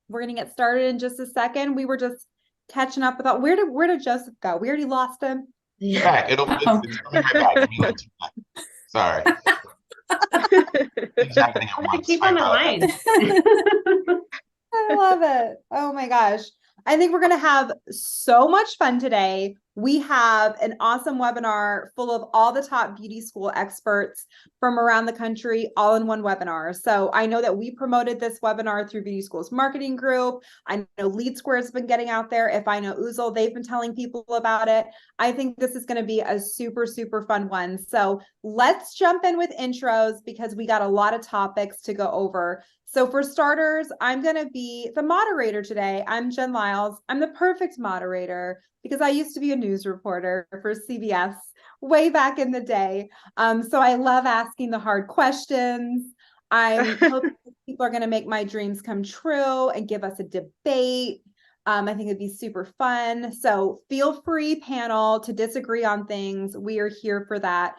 We're going to get started in just a second. We were just catching up with all, where did Joseph go? We already lost him. Get back. It's coming right back. Give me like 2 seconds. Sorry. Things happening at once. Keep I them in apologize. line. I love it. Oh my gosh. I think we're going to have so much fun today. We have an awesome webinar full of all the top beauty school experts from around the country, all in one webinar. So I know that we promoted this webinar through Beauty School's marketing group. I know Leadsquared has been getting out there. If I know Oozle, they've been telling people about it. I think this is going to be a super, super fun one. So let's jump in with intros because we got a lot of topics to go over. So for starters, I'm going to be the moderator today. I'm Jenn Lyles. I'm the perfect moderator because I used to be a news reporter for CBS way back in the day. So I love asking the hard questions. I'm hoping people are going to make my dreams come true and give us a debate. I think it'd be super fun. So feel free, panel, to disagree on things. We are here for that.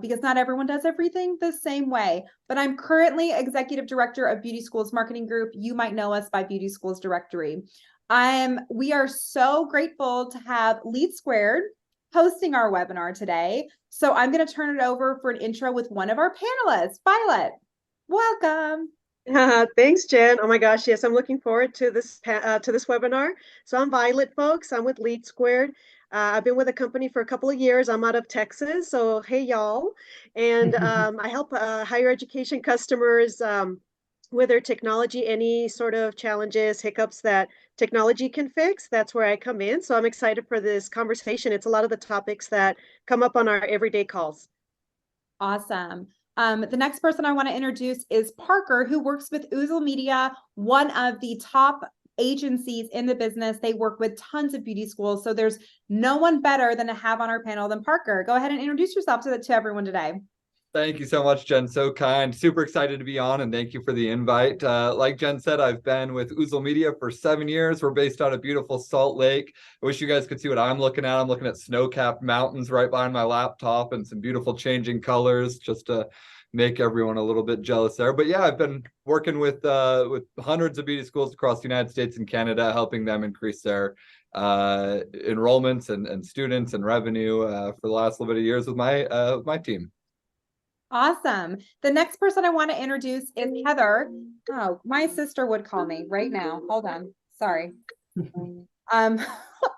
Because not everyone does everything the same way. But I'm currently executive director of Beauty School's marketing group. You might know us by Beauty School's directory. We are so grateful to have Leadsquared hosting our webinar today. So I'm going to turn it over for an intro with one of our panelists, Violet. Welcome. Thanks, Jen. Oh my gosh, yes, I'm looking forward to this webinar. So I'm Violet, folks. I'm with Leadsquared. I've been with the company for a couple of years. I'm out of Texas, so hey y'all. And I help higher education customers with their technology, any sort of challenges, hiccups that technology can fix. That's where I come in. So I'm excited for this conversation. It's a lot of the topics that come up on our everyday calls. Awesome. The next person I want to introduce is Parker, who works with Oozle Media, one of the top agencies in the business. They work with tons of beauty schools. So there's no one better than to have on our panel than Parker. Go ahead and introduce yourself to everyone today. Thank you so much, Jen. So kind. Super excited to be on, and thank you for the invite. Like Jen said, I've been with Oozle Media for 7 years. We're based out of beautiful Salt Lake. I wish you guys could see what I'm looking at. I'm looking at snow-capped mountains right behind my laptop and some beautiful changing colors just to make everyone a little bit jealous there. But yeah, I've been working with hundreds of beauty schools across the United States and Canada, helping them increase their enrollments and students and revenue for the last little bit of years with my team. Awesome. The next person I want to introduce is Heather. Oh, my sister would call me right now. Hold on. Sorry.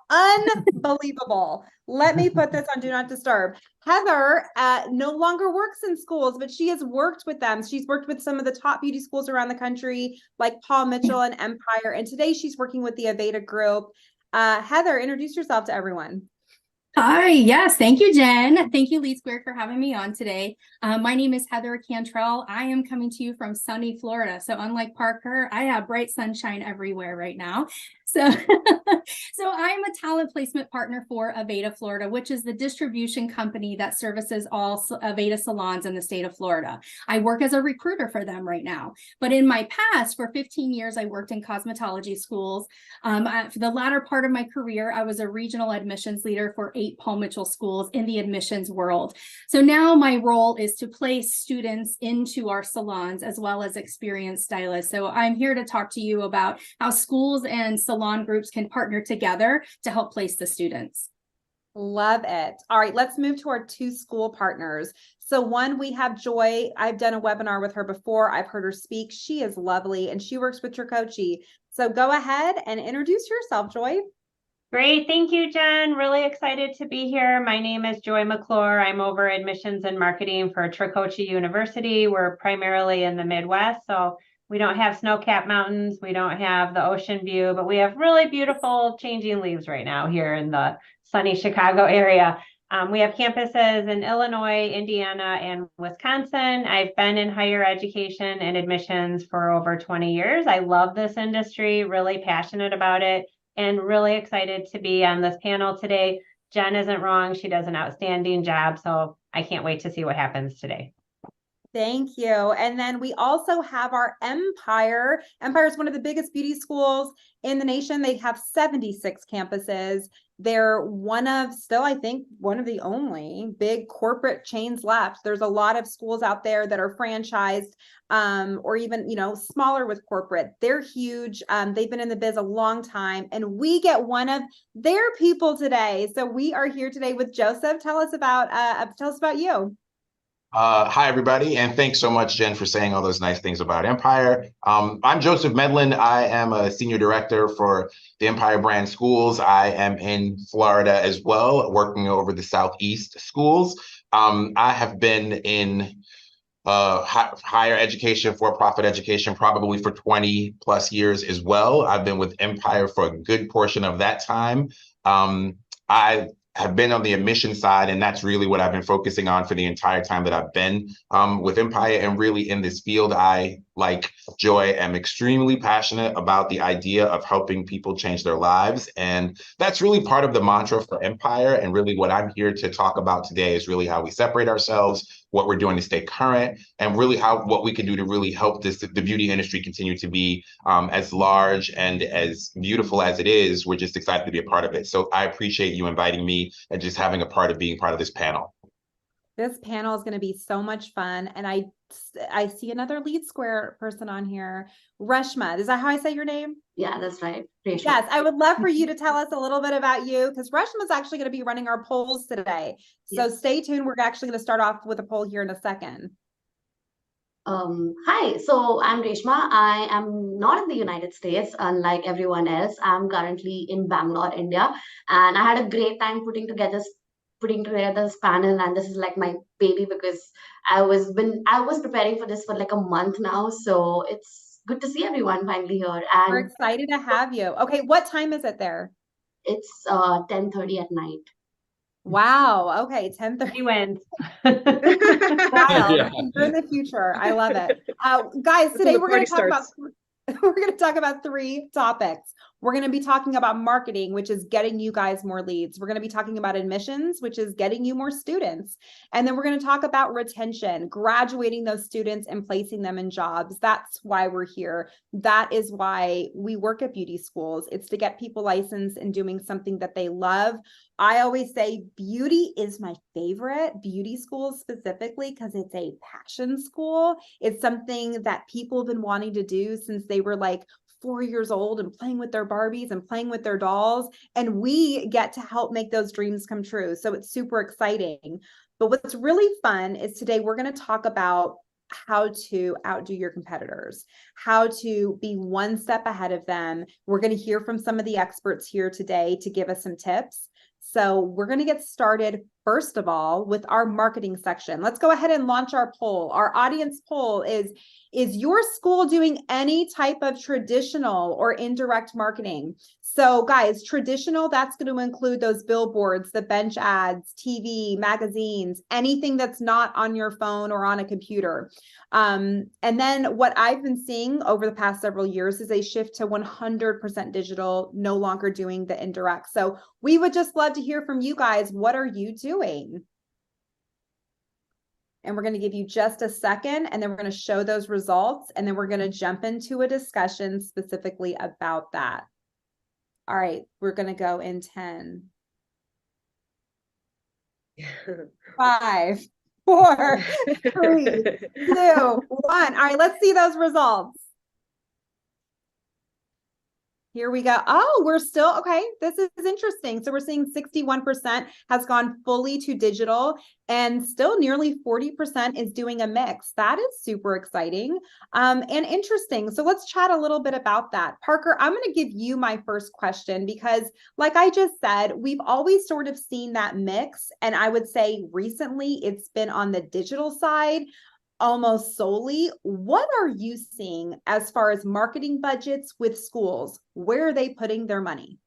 Unbelievable. Let me put this on Do Not Disturb. Heather no longer works in schools, but she has worked with them. She's worked with some of the top beauty schools around the country, like Paul Mitchell and Empire. And today she's working with the Aveda group. Heather, introduce yourself to everyone. Hi, yes, thank you, Jen. Thank you, Leadsquared, for having me on today. My name is Heather Cantrell. I am coming to you from sunny Florida. So unlike Parker, I have bright sunshine everywhere right now. So, so I'm a talent placement partner for Aveda Florida, which is the distribution company that services all Aveda salons in the state of Florida. I work as a recruiter for them right now. But in my past, for 15 years, I worked in cosmetology schools. For the latter part of my career, I was a regional admissions leader for 8 Paul Mitchell schools in the admissions world. So now my role is to place students into our salons as well as experienced stylists. So I'm here to talk to you about how schools and salon groups can partner together to help place the students. Love it. All right, let's move to our 2 school partners. So one, we have Joy. I've done a webinar with her before. I've heard her speak. She is lovely and she works with Tricoci. So go ahead and introduce yourself, Joy. Great. Thank you, Jen. Really excited to be here. My name is Joy McClure. I'm over admissions and marketing for Tricoci University. We're primarily in the Midwest, so we don't have snow-capped mountains. We don't have the ocean view, but we have really beautiful changing leaves right now here in the sunny Chicago area. We have campuses in Illinois, Indiana, and Wisconsin. I've been in higher education and admissions for over 20 years. I love this industry, really passionate about it, and really excited to be on this panel today. Jen isn't wrong. She does an outstanding job. So I can't wait to see what happens today. Thank you. And then we also have our Empire. Empire is one of the biggest beauty schools in the nation. They have 76 campuses. They're one of still, I think, one of the only big corporate chains left. There's a lot of schools out there that are franchised, or even, smaller with corporate. They're huge. They've been in the biz a long time, and we get one of their people today. So we are here today with Joseph. Tell us about you. Hi, everybody, and thanks so much, Jen, for saying all those nice things about Empire. I'm Joseph Medlin. I am a senior director for the Empire brand schools. I am in Florida as well, working over the Southeast schools. I have been in higher education, for-profit education, probably for 20 plus years as well. I've been with Empire for a good portion of that time. I have been on the admission side, and that's really what I've been focusing on for the entire time that I've been with Empire and really in this field. I, like Joy, am extremely passionate about the idea of helping people change their lives. And that's really part of the mantra for Empire. And really what I'm here to talk about today is really how we separate ourselves, what we're doing to stay current, and really what we can do to really help the beauty industry continue to be as large and as beautiful as it is. We're just excited to be a part of it. So I appreciate you inviting me and just having being part of this panel. This panel is going to be so much fun. And I see another Leadsquared person on here. Reshma, is that how I say your name? Yeah, that's right. Reshma. Yes, I would love for you to tell us a little bit about you, because Reshma is actually going to be running our polls today. So stay tuned. We're actually going to start off with a poll here in a second. Hi, so I'm Reshma. I am not in the United States, unlike everyone else. I'm currently in Bangalore, India, and I had a great time putting together this panel, and this is like my baby because I was preparing for this for like a month now. So it's good to see everyone finally here. And we're excited to have you. Okay, what time is it there? It's 10:30 at night. Wow. Okay, 10:30 wins. Wow, Yeah. you're in the future. I love it. Guys, today we're going to talk about 3 topics. We're going to be talking about marketing, which is getting you guys more leads. We're going to be talking about admissions, which is getting you more students. And then we're going to talk about retention, graduating those students and placing them in jobs. That's why we're here. That is why we work at beauty schools. It's to get people licensed and doing something that they love. I always say beauty is my favorite, beauty schools specifically, because it's a passion school. It's something that people have been wanting to do since they were like 4 years old and playing with their Barbies and playing with their dolls. And we get to help make those dreams come true. So it's super exciting. But what's really fun is today we're going to talk about how to outdo your competitors, how to be one step ahead of them. We're going to hear from some of the experts here today to give us some tips. So we're going to get started, first of all, with our marketing section. Let's go ahead and launch our poll. Our audience poll is your school doing any type of traditional or indirect marketing? So guys, traditional, that's going to include those billboards, the bench ads, TV, magazines, anything that's not on your phone or on a computer. And then what I've been seeing over the past several years is a shift to 100% digital, no longer doing the indirect. So we would just love to hear from you guys. What are you doing? And we're going to give you just a second, and then we're going to show those results, and then we're going to jump into a discussion specifically about that. All right, we're going to go in 10, 5, 4, 3, 2, 1. All right, let's see those results. Here we go. Oh, we're still, okay, this is interesting. So we're seeing 61% has gone fully to digital, and still nearly 40% is doing a mix. That is super exciting and interesting. So let's chat a little bit about that. Parker, I'm going to give you my first question because, like I just said, we've always sort of seen that mix. And I would say recently it's been on the digital side almost solely. What are you seeing as far as marketing budgets with schools? Where are they putting their money?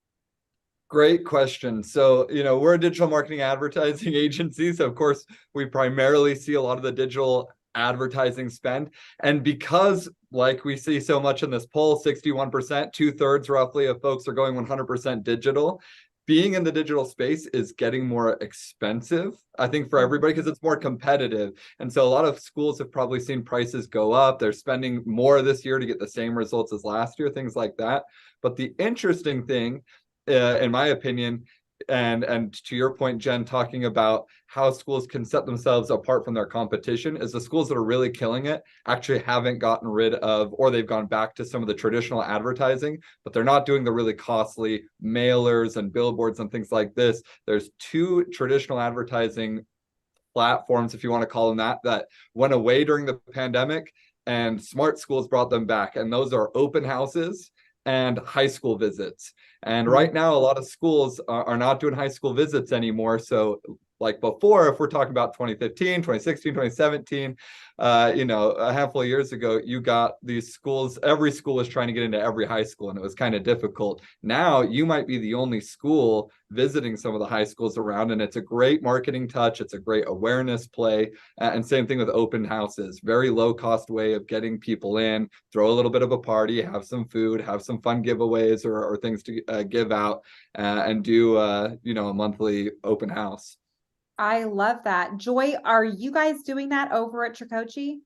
Great question. So, we're a digital marketing advertising agency. So of course, we primarily see a lot of the digital advertising spend. And because, like we see so much in this poll, 61%, 2/3 roughly of folks are going 100% digital. Being in the digital space is getting more expensive, I think, for everybody because it's more competitive. And so a lot of schools have probably seen prices go up. They're spending more this year to get the same results as last year, things like that. But the interesting thing, in my opinion, and to your point, Jen, talking about how schools can set themselves apart from their competition, is the schools that are really killing it actually haven't gotten rid of, or they've gone back to some of the traditional advertising, but they're not doing the really costly mailers and billboards and things like this. There's two traditional advertising platforms, if you want to call them that, that went away during the pandemic, and smart schools brought them back. And those are open houses and high school visits. And right now, a lot of schools are not doing high school visits anymore. So like before, if we're talking about 2015, 2016, 2017, a handful of years ago, you got these schools, every school was trying to get into every high school, and it was kind of difficult. Now you might be the only school visiting some of the high schools around, and it's a great marketing touch. It's a great awareness play. And same thing with open houses, very low cost way of getting people in, throw a little bit of a party, have some food, have some fun giveaways or things to give out, and do, a monthly open house. I love that. Joy, are you guys doing that over at Tricoci?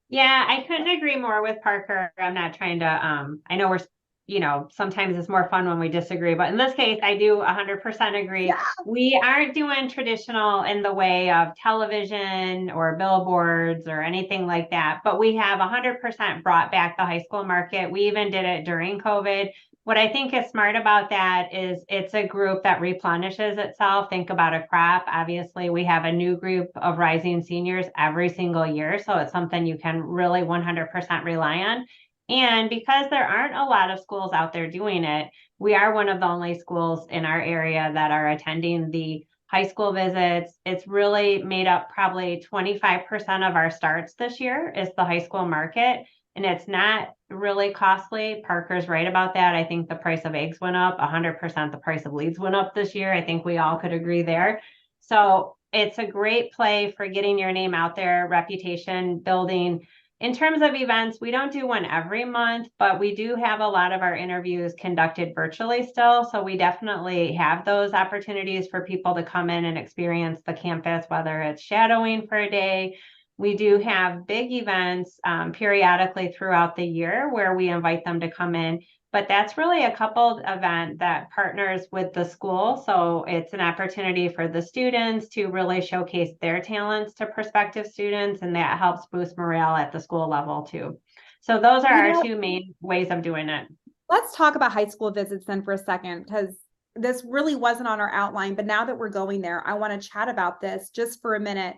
Yeah, I couldn't agree more with Parker. I'm not trying to, I know sometimes it's more fun when we disagree, but in this case, I do 100% agree. Yeah. We aren't doing traditional in the way of television or billboards or anything like that, but we have 100% brought back the high school market. We even did it during COVID. What I think is smart about that is it's a group that replenishes itself. Think about a crop. Obviously, we have a new group of rising seniors every single year. So it's something you can really 100% rely on. And because there aren't a lot of schools out there doing it, we are one of the only schools in our area that are attending the high school visits. It's really made up probably 25% of our starts this year is the high school market. And it's not really costly. Parker's right about that. I think the price of eggs went up 100%. The price of leads went up this year. I think we all could agree there. So it's a great play for getting your name out there, reputation building. In terms of events, we don't do one every month, but we do have a lot of our interviews conducted virtually still. So we definitely have those opportunities for people to come in and experience the campus, whether it's shadowing for a day. We do have big events periodically throughout the year where we invite them to come in, but that's really a coupled event that partners with the school. So it's an opportunity for the students to really showcase their talents to prospective students, and that helps boost morale at the school level too. So those are our two main ways of doing it. Let's talk about high school visits then for a second, because this really wasn't on our outline, but now that we're going there, I want to chat about this just for a minute.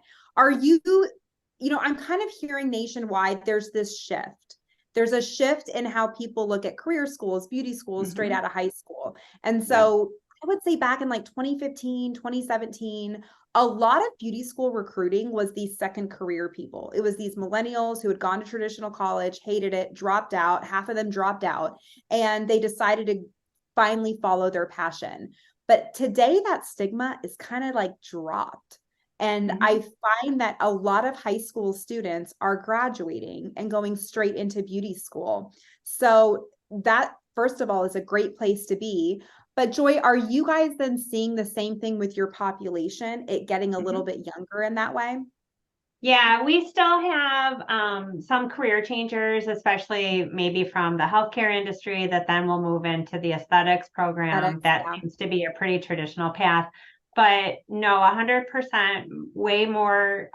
I'm kind of hearing nationwide, there's this shift. There's a shift in how people look at career schools, beauty schools, straight out of high school. And so I would say back in like 2015, 2017, a lot of beauty school recruiting was these second career people. It was these millennials who had gone to traditional college, hated it, dropped out. Half of them dropped out, and they decided to finally follow their passion. But today that stigma is kind of like dropped. And I find that a lot of high school students are graduating and going straight into beauty school. So that, first of all, is a great place to be. But Joy, are you guys then seeing the same thing with your population, it getting a little bit younger in that way? Yeah, we still have some career changers, especially maybe from the healthcare industry that then will move into the aesthetics program. That seems to be a pretty traditional path. But no, 100%, way more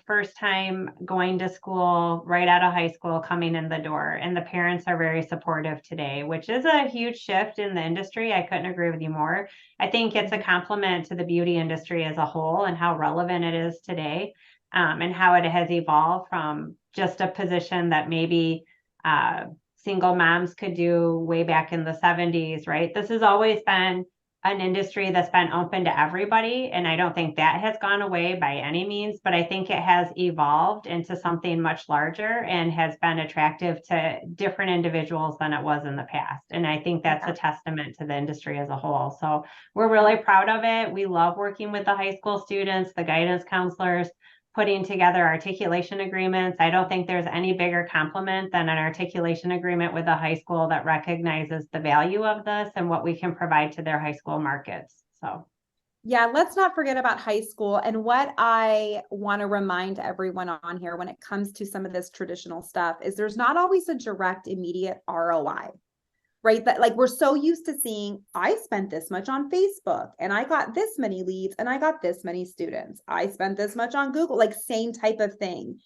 first time going to school right out of high school coming in the door. And the parents are very supportive today, which is a huge shift in the industry. I couldn't agree with you more. I think it's a compliment to the beauty industry as a whole and how relevant it is today, and how it has evolved from just a position that maybe single moms could do way back in the 70s, right? This has always been an industry that's been open to everybody. And I don't think that has gone away by any means, but I think it has evolved into something much larger and has been attractive to different individuals than it was in the past. And I think that's a testament to the industry as a whole. So we're really proud of it. We love working with the high school students, the guidance counselors, putting together articulation agreements. I don't think there's any bigger compliment than an articulation agreement with a high school that recognizes the value of this and what we can provide to their high school markets. So yeah, let's not forget about high school. And what I want to remind everyone on here when it comes to some of this traditional stuff is there's not always a direct, immediate ROI. right? That like, we're so used to seeing, I spent this much on Facebook and I got this many leads and I got this many students. I spent this much on Google, like same type of thing.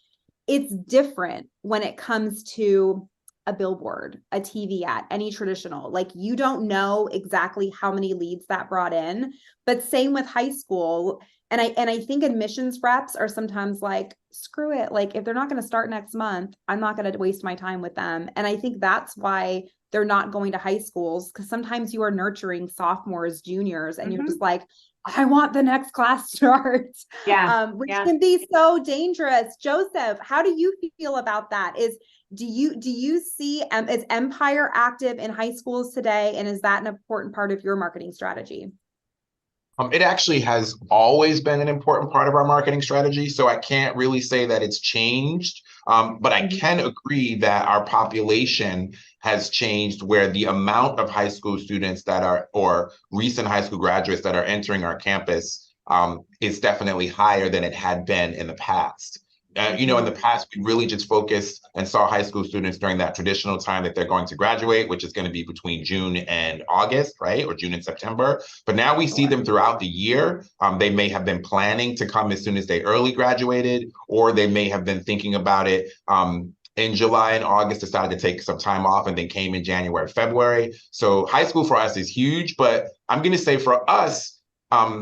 It's different when it comes to a billboard, a TV ad, any traditional, like you don't know exactly how many leads that brought in, but same with high school. And I think admissions reps are sometimes like, screw it. Like if they're not going to start next month, I'm not going to waste my time with them. And I think that's why they're not going to high schools, because sometimes you are nurturing sophomores, juniors, and you're just like, I want the next class start. Which can be so dangerous. Joseph, how do you feel about that? Do you see is Empire active in high schools today? And is that an important part of your marketing strategy? It actually has always been an important part of our marketing strategy. So I can't really say that it's changed, but I can agree that our population has changed, where the amount of high school students that are, or recent high school graduates that are entering our campus is definitely higher than it had been in the past. In the past, we really just focused and saw high school students during that traditional time that they're going to graduate, which is going to be between June and August, right? Or June and September. But now we see them throughout the year. They may have been planning to come as soon as they early graduated, or they may have been thinking about it in July and August, decided to take some time off and then came in January, February. So high school for us is huge, but I'm going to say for us,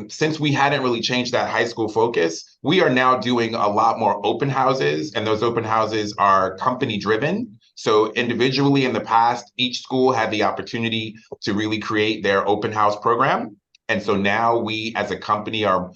since we hadn't really changed that high school focus, we are now doing a lot more open houses, and those open houses are company driven. So individually in the past, each school had the opportunity to really create their open house program. And so now we as a company are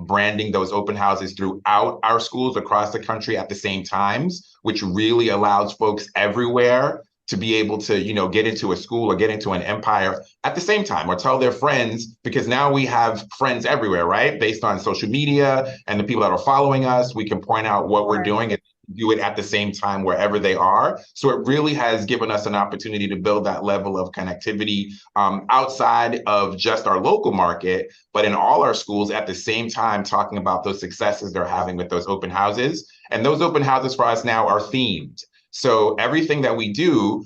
branding those open houses throughout our schools across the country at the same times, which really allows folks everywhere to be able to, get into a school or get into an Empire at the same time, or tell their friends, because now we have friends everywhere, right? Based on social media and the people that are following us, we can point out what we're doing and do it at the same time wherever they are. So it really has given us an opportunity to build that level of connectivity outside of just our local market, but in all our schools at the same time, talking about those successes they're having with those open houses. And those open houses for us now are themed. So everything that we do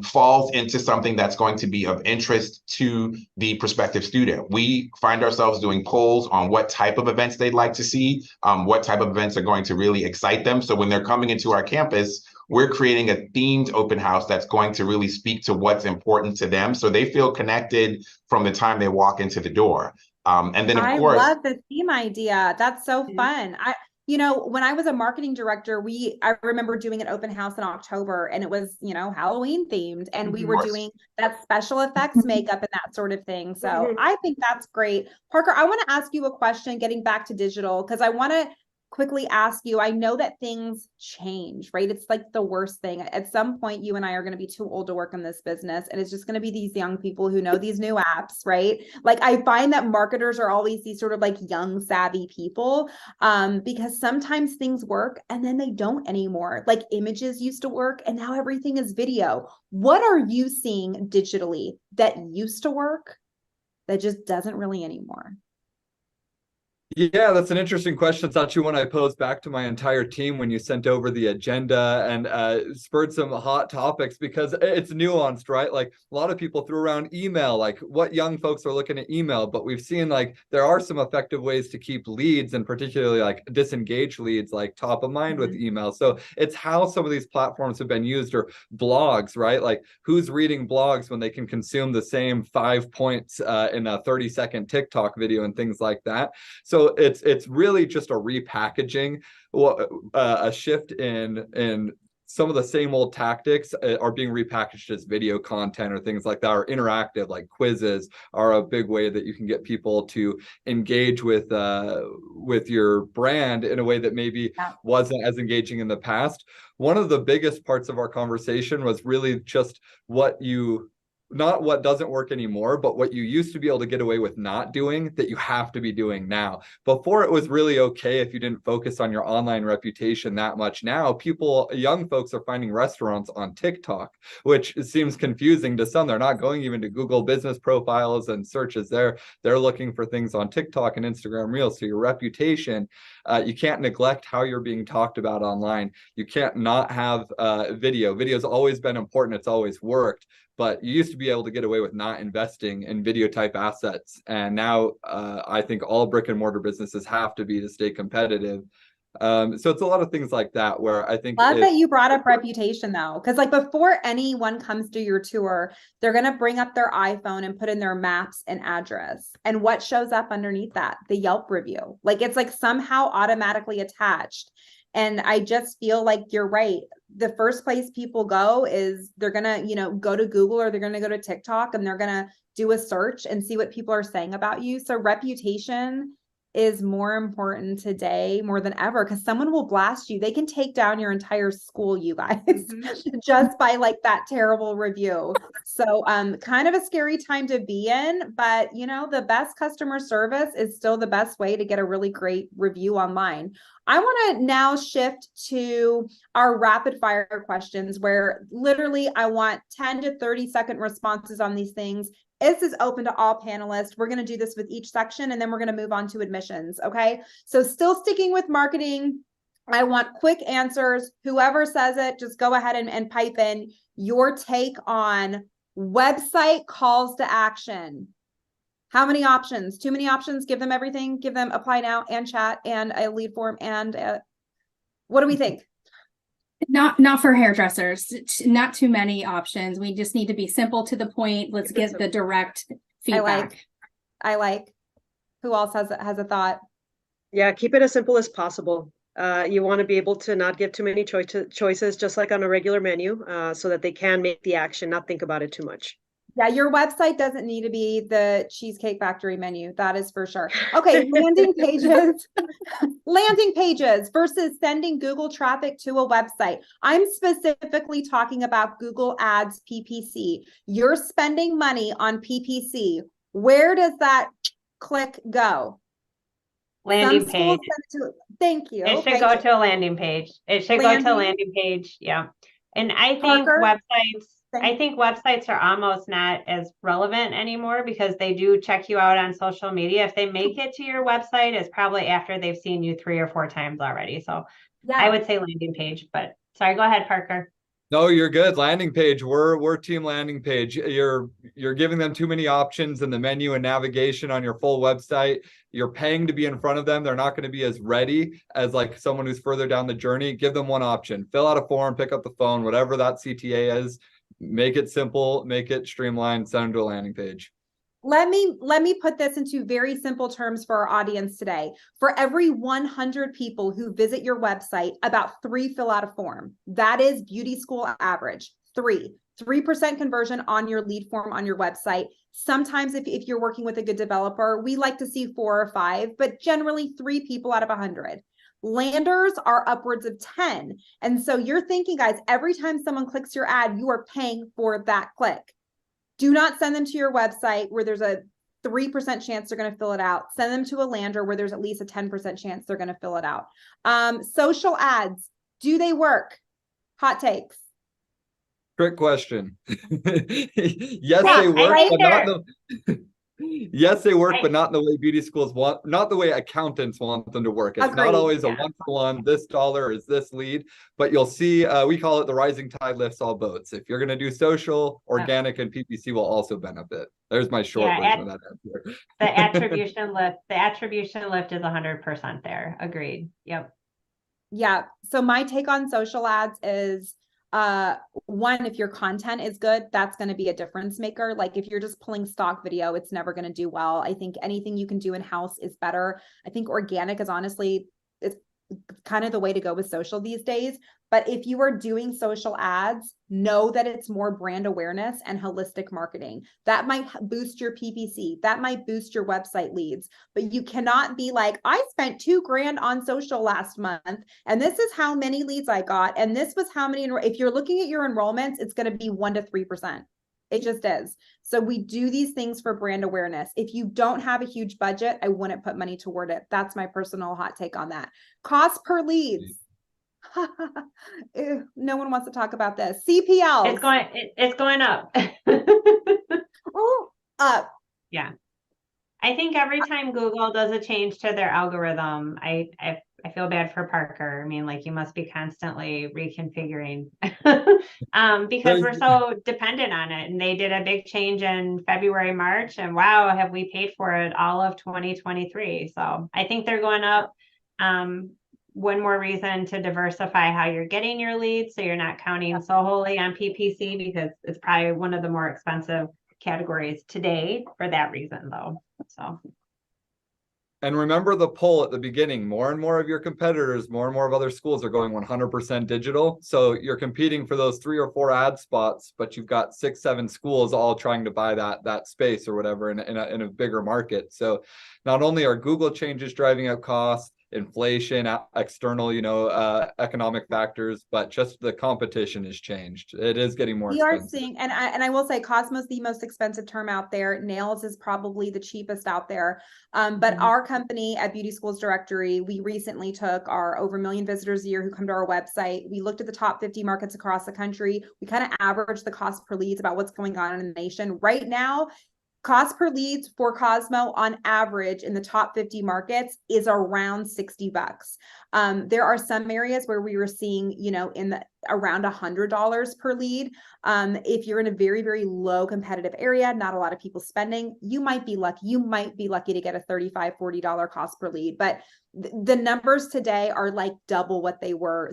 falls into something that's going to be of interest to the prospective student. We find ourselves doing polls on what type of events they'd like to see, what type of events are going to really excite them. So when they're coming into our campus, we're creating a themed open house that's going to really speak to what's important to them, so they feel connected from the time they walk into the door. And then, of course, I love the theme idea. That's so fun. When I was a marketing director, I remember doing an open house in October, and it was, Halloween themed, and we were doing that special effects makeup and that sort of thing. So I think that's great. Parker, I want to ask you a question, getting back to digital, because I want to quickly ask you, I know that things change, right? It's like the worst thing. At some point, you and I are going to be too old to work in this business, and it's just going to be these young people who know these new apps, right? Like I find that marketers are always these sort of like young, savvy people, because sometimes things work and then they don't anymore. Like images used to work and now everything is video. What are you seeing digitally that used to work that just doesn't really anymore? Yeah, that's an interesting question. It's actually one I posed back to my entire team when you sent over the agenda, and spurred some hot topics, because it's nuanced, right? Like a lot of people threw around email, like what young folks are looking at email, but we've seen like there are some effective ways to keep leads, and particularly like disengaged leads, like top of mind with email. So it's how some of these platforms have been used, or blogs, right? Like who's reading blogs when they can consume the same 5 points in a 30-second TikTok video and things like that. So it's really just a repackaging, a shift in some of the same old tactics are being repackaged as video content or things like that, or interactive, like quizzes are a big way that you can get people to engage with your brand in a way that maybe wasn't as engaging in the past. One of the biggest parts of our conversation was really just not what doesn't work anymore, but what you used to be able to get away with not doing that you have to be doing now. Before, it was really okay if you didn't focus on your online reputation that much. Now, young folks are finding restaurants on TikTok, which seems confusing to some. They're not going even to Google business profiles and searches. They're looking for things on TikTok and Instagram Reels. So your reputation, you can't neglect how you're being talked about online. You can't not have video. Video's always been important. It's always worked. but you used to be able to get away with not investing in video type assets. And now I think all brick and mortar businesses have to be to stay competitive. So it's a lot of things like that where I think Love that you brought up reputation though, because like before anyone comes to your tour, they're going to bring up their iPhone and put in their maps and address. And what shows up underneath that? The Yelp review. Like it's like somehow automatically attached. And I just feel like you're right. The first place people go is they're going to, you know, go to Google or they're going to go to TikTok and they're going to do a search and see what people are saying about you. So reputation is more important today more than ever, because someone will blast you. They can take down your entire school, you guys, just by like that terrible review. So kind of a scary time to be in, but you know, the best customer service is still the best way to get a really great review online. I want to now shift to our rapid fire questions where literally I want 10 to 30-second responses on these things. This is open to all panelists. We're going to do this with each section and then we're going to move on to admissions. Okay. So still sticking with marketing. I want quick answers. Whoever says it, just go ahead and pipe in your take on website calls to action. How many options? Too many options? Give them everything. Give them apply now and chat and a lead form. And what do we think? Not for hairdressers, not too many options. We just need to be simple to the point. Let's get the direct feedback. I like. Who else has a thought? Yeah, keep it as simple as possible. You want to be able to not give too many choices, just like on a regular menu, so that they can make the action, not think about it too much. Yeah, your website doesn't need to be the Cheesecake Factory menu. That is for sure. Okay, landing pages versus sending Google traffic to a website. I'm specifically talking about Google Ads PPC. You're spending money on PPC. Where does that click go? Landing page. Thank you. It should go to a landing page. It should go to a landing page. Yeah. And I think websites are almost not as relevant anymore because they do check you out on social media. If they make it to your website, it's probably after they've seen you 3 or 4 times already. So yeah. I would say landing page, but sorry, go ahead, Parker. No, you're good. Landing page. We're team landing page. You're giving them too many options in the menu and navigation on your full website. You're paying to be in front of them. They're not going to be as ready as like someone who's further down the journey. Give them one option. Fill out a form, pick up the phone, whatever that CTA is. Make it simple, make it streamlined, send them to a landing page. Let me put this into very simple terms for our audience today. For every 100 people who visit your website, about 3 fill out a form. That is beauty school average. 3% conversion on your lead form on your website. Sometimes if you're working with a good developer, we like to see 4 or 5, but generally 3 people out of 100. Landers are upwards of 10. And so you're thinking, guys, every time someone clicks your ad, you are paying for that click. Do not send them to your website where there's a 3% chance they're going to fill it out. Send them to a lander where there's at least a 10% chance they're going to fill it out. Social ads, do they work? Hot takes. Trick question. Yes, they work, but not the yes, they work, but not in the way beauty schools want, not the way accountants want them to work. It's not always a one-for-one, this dollar is this lead, but you'll see, we call it the rising tide lifts all boats. If you're going to do social, organic, and PPC will also benefit. There's my short version of that answer. The attribution lift is 100% there. Agreed. Yep. Yeah. So my take on social ads is, one, if your content is good, that's going to be a difference maker. Like if you're just pulling stock video, it's never going to do well. I think anything you can do in-house is better. I think organic is honestly, it's kind of the way to go with social these days. But if you are doing social ads, know that it's more brand awareness and holistic marketing. That might boost your PPC. That might boost your website leads. But you cannot be like, I spent $2,000 on social last month, and this is how many leads I got, and this was how many. If you're looking at your enrollments, it's going to be 1 to 3%. It just is. So we do these things for brand awareness. If you don't have a huge budget, I wouldn't put money toward it. That's my personal hot take on that. Cost per leads. No one wants to talk about this. CPL. It's going up. Up. Yeah. I think every time Google does a change to their algorithm, I feel bad for Parker. I mean, like you must be constantly reconfiguring because we're so dependent on it. And they did a big change in February, March, and wow, have we paid for it all of 2023. So I think they're going up. One more reason to diversify how you're getting your leads, so you're not counting solely on PPC, because it's probably one of the more expensive categories today for that reason, though. So. And remember the poll at the beginning, more and more of your competitors, more and more of other schools are going 100% digital. So you're competing for those 3 or 4 ad spots, but you've got 6, 7 schools all trying to buy that space or whatever in a bigger market. So not only are Google changes driving up costs, inflation, external, economic factors, but just the competition has changed. It is getting more expensive. Are seeing, and I will say Cosmo's the most expensive term out there. Nails is probably the cheapest out there. But our company at Beauty Schools Directory, we recently took our over 1 million visitors a year who come to our website. We looked at the top 50 markets across the country. We kind of averaged the cost per leads about what's going on in the nation right now. Cost per leads for Cosmo on average in the top 50 markets is around $60. There are some areas where we were seeing, in the around $100 per lead. If you're in a very, very low competitive area, not a lot of people spending, you might be lucky. You might be lucky to get a $35, $40 cost per lead. But the numbers today are like double what they were,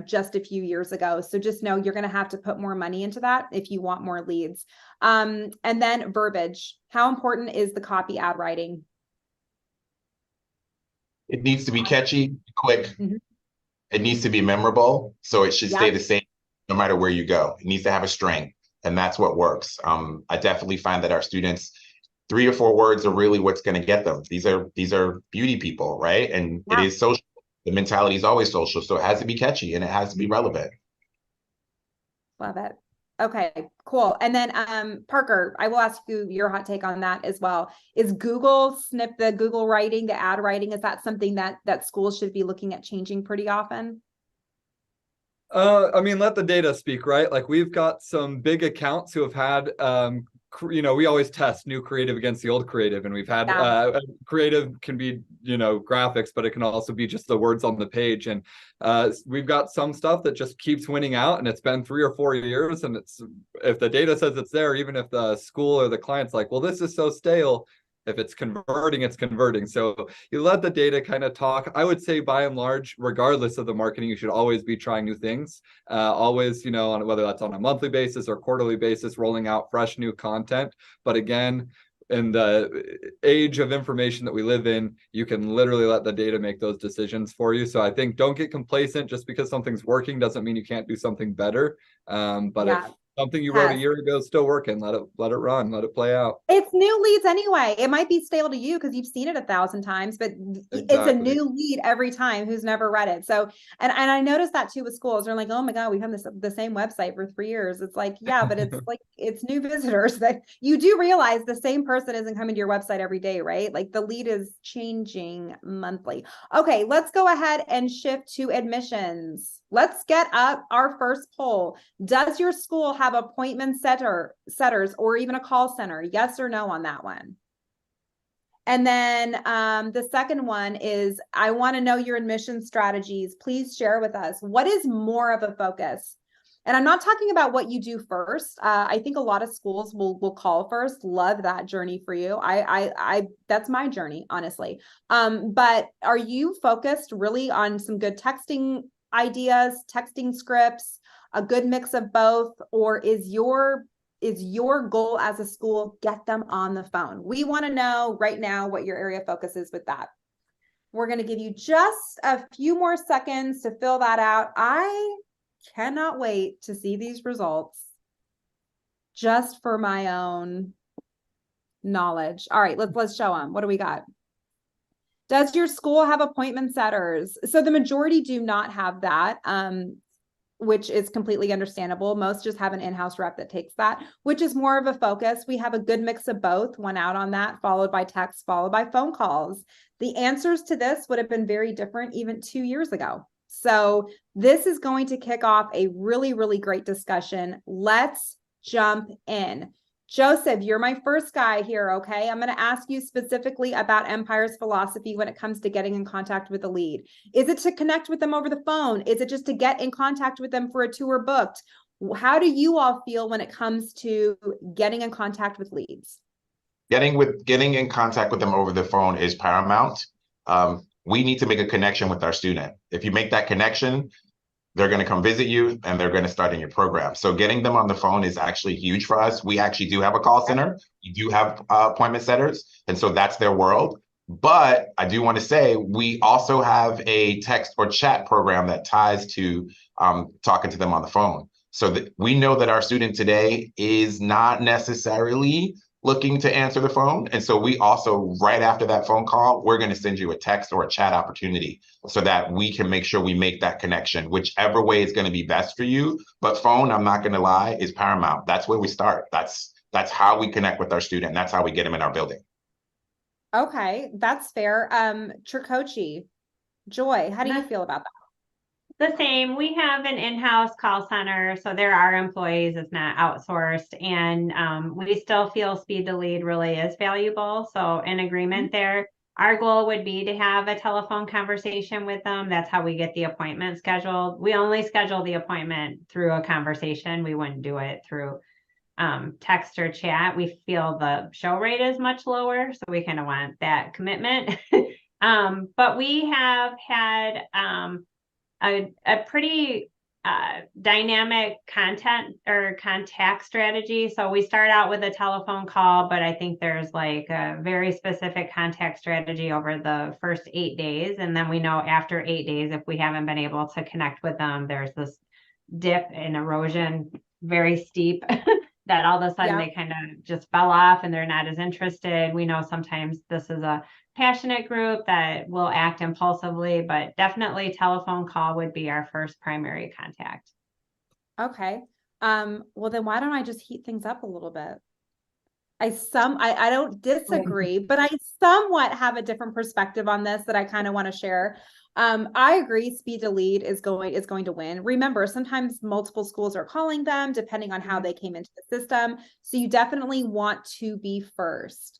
just a few years ago. So just know you're going to have to put more money into that if you want more leads. And then verbiage. How important is the copy ad writing? It needs to be catchy, quick. It needs to be memorable. So it should stay the same no matter where you go. It needs to have a string, and that's what works. I definitely find that our students, 3 or 4 words are really what's going to get them. These are beauty people, right? And it is social. The mentality is always social. So it has to be catchy and it has to be relevant. Love it. Okay, cool. And then Parker, I will ask you your hot take on that as well. Is Google the Google writing, the ad writing, is that something that schools should be looking at changing pretty often? I mean, let the data speak, right? Like we've got some big accounts who have had we always test new creative against the old creative, and we've had creative can be graphics, but it can also be just the words on the page, and we've got some stuff that just keeps winning out, and it's been 3 or 4 years, and it's, if the data says it's there, even if the school or the client's like, well, this is so stale, if it's converting, it's converting. So you let the data kind of talk. I would say by and large, regardless of the marketing, you should always be trying new things. Always, on whether that's on a monthly basis or quarterly basis, rolling out fresh new content. But again, in the age of information that we live in, you can literally let the data make those decisions for you. So I think don't get complacent. Just because something's working doesn't mean you can't do something better. But if something you wrote a year ago is still working, let it run, let it play out. It's new leads anyway. It might be stale to you because you've seen it 1,000 times, but it's a new lead every time who's never read it. So, and I noticed that too with schools. They're like, oh my God, we've had the same website for 3 years. It's like, yeah, but it's like, it's new visitors that you do realize the same person isn't coming to your website every day, right? Like the lead is changing monthly. Okay, let's go ahead and shift to admissions. Let's get up our first poll. Does your school have appointment setters or even a call center? Yes or no on that one. And then the second one is, I want to know your admission strategies. Please share with us. What is more of a focus? And I'm not talking about what you do first. I think a lot of schools will call first. Love that journey for you. I that's my journey, honestly. But are you focused really on some good texting ideas, texting scripts, a good mix of both, or is your goal as a school, get them on the phone? We want to know right now what your area of focus is with that. We're going to give you just a few more seconds to fill that out. I cannot wait to see these results just for my own knowledge. All right, let's show them. What do we got? Does your school have appointment setters? So the majority do not have that, which is completely understandable. Most just have an in-house rep that takes that, which is more of a focus. We have a good mix of both, one out on that, followed by text, followed by phone calls. The answers to this would have been very different even 2 years ago. So this is going to kick off a really, really great discussion. Let's jump in. Joseph, you're my first guy here, okay? I'm going to ask you specifically about Empire's philosophy when it comes to getting in contact with a lead. Is it to connect with them over the phone? Is it just to get in contact with them for a tour booked? How do you all feel when it comes to getting in contact with leads? Getting in contact with them over the phone is paramount. We need to make a connection with our student. If you make that connection, they're going to come visit you and they're going to start in your program. So getting them on the phone is actually huge for us. We actually do have a call center. We do have appointment setters. And so that's their world. But I do want to say we also have a text or chat program that ties to talking to them on the phone. So that we know that our student today is not necessarily looking to answer the phone. And so we also, right after that phone call, we're going to send you a text or a chat opportunity so that we can make sure we make that connection, whichever way is going to be best for you. But phone, I'm not going to lie, is paramount. That's where we start. That's how we connect with our student. That's how we get them in our building. Okay, that's fair. Tricoci, Joy, how do you feel about that? The same. We have an in-house call center, so there are employees, it's not outsourced, and we still feel speed to lead really is valuable. So in agreement there, our goal would be to have a telephone conversation with them. That's how we get the appointment scheduled. We only schedule the appointment through a conversation. We wouldn't do it through text or chat. We feel the show rate is much lower, so we kind of want that commitment. But we have had a pretty dynamic content or contact strategy. So we start out with a telephone call, but I think there's like a very specific contact strategy over the first 8 days. And then we know after 8 days, if we haven't been able to connect with them, there's this dip in erosion, very steep, that all of a sudden they kind of just fell off and they're not as interested. We know sometimes this is a passionate group that will act impulsively, but definitely telephone call would be our first primary contact. Okay. Well then why don't I just heat things up a little bit? I don't disagree, but I somewhat have a different perspective on this that I kind of want to share. I agree speed to lead is going to win. Remember, sometimes multiple schools are calling them depending on how they came into the system. So you definitely want to be first.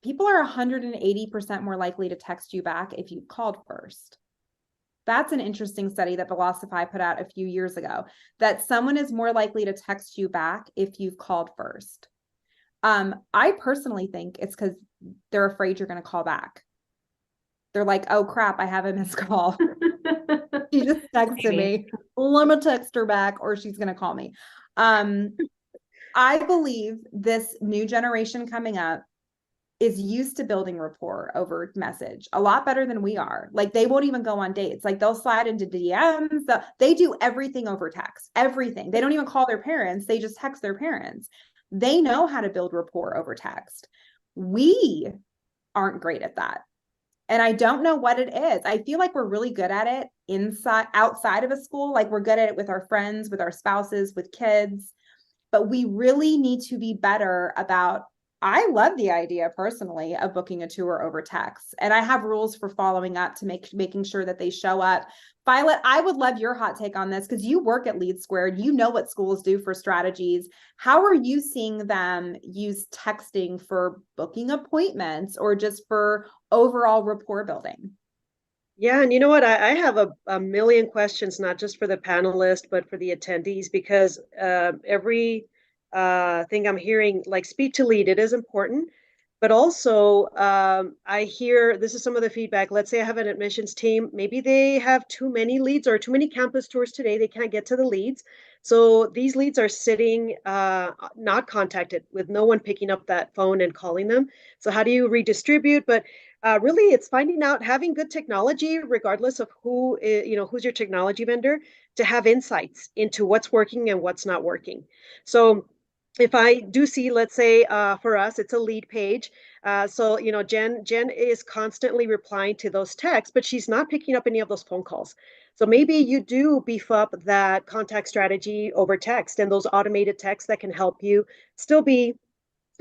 People are 180% more likely to text you back if you called first. That's an interesting study that Velocify put out a few years ago, that someone is more likely to text you back if you've called first. I personally think it's because they're afraid you're going to call back. They're like, oh crap, I have a missed call. She just texted me. Let me text her back or she's going to call me. I believe this new generation coming up is used to building rapport over message a lot better than we are. Like they won't even go on dates. Like they'll slide into DMs. They do everything over text, everything. They don't even call their parents. They just text their parents. They know how to build rapport over text. We aren't great at that. And I don't know what it is. I feel like we're really good at it outside of a school. Like we're good at it with our friends, with our spouses, with kids, but we really need to be better about, I love the idea personally of booking a tour over text, and I have rules for following up to making sure that they show up. Violet, I would love your hot take on this because you work at Leadsquared. You know what schools do for strategies. How are you seeing them use texting for booking appointments or just for overall rapport building? Yeah, and you know what? I have a million questions, not just for the panelists, but for the attendees, because every thing I'm hearing, like speed to lead, it is important. But also, I hear this is some of the feedback. Let's say I have an admissions team. Maybe they have too many leads or too many campus tours today. They can't get to the leads. So these leads are sitting not contacted, with no one picking up that phone and calling them. So how do you redistribute? But really, it's finding out, having good technology, regardless of who's your technology vendor, to have insights into what's working and what's not working. So if I do see, let's say for us, it's a lead page. So, Jen is constantly replying to those texts, but she's not picking up any of those phone calls. So maybe you do beef up that contact strategy over text and those automated texts that can help you still be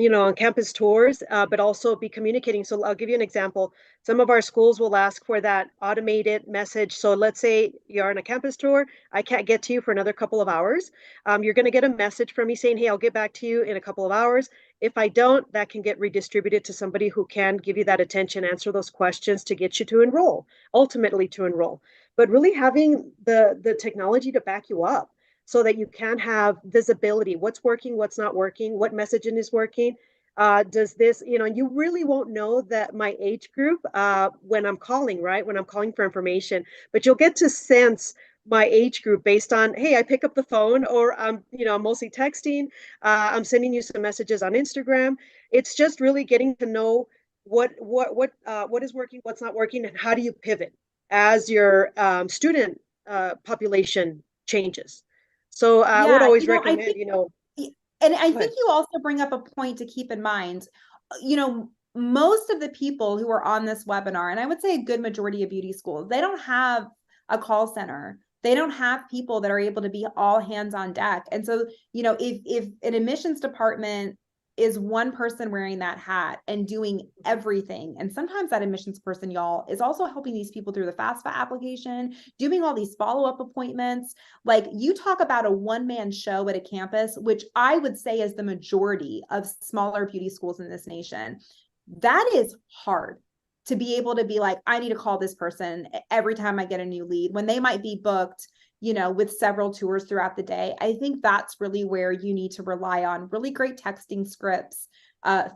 on campus tours, but also be communicating. So I'll give you an example. Some of our schools will ask for that automated message. So let's say you're on a campus tour. I can't get to you for another couple of hours. You're going to get a message from me saying, hey, I'll get back to you in a couple of hours. If I don't, that can get redistributed to somebody who can give you that attention, answer those questions to get you to enroll, ultimately to enroll. But really having the technology to back you up, so that you can have visibility, what's working, what's not working, what messaging is working. Does this, you really won't know that my age group when I'm calling, right? When I'm calling for information, but you'll get to sense my age group based on, hey, I pick up the phone, or I'm mostly texting, I'm sending you some messages on Instagram. It's just really getting to know what is working, what's not working, and how do you pivot as your student population changes. So I would always recommend, and I think ahead. you also bring up a point to keep in mind. Most of the people who are on this webinar, and I would say a good majority of beauty schools, they don't have a call center. They don't have people that are able to be all hands on deck. And so, if an admissions department is one person wearing that hat and doing everything, and sometimes that admissions person, y'all, is also helping these people through the FAFSA application, doing all these follow-up appointments. Like, you talk about a one-man show at a campus, which I would say is the majority of smaller beauty schools in this nation. That is hard to be able to be like, I need to call this person every time I get a new lead, when they might be booked with several tours throughout the day. I think that's really where you need to rely on really great texting scripts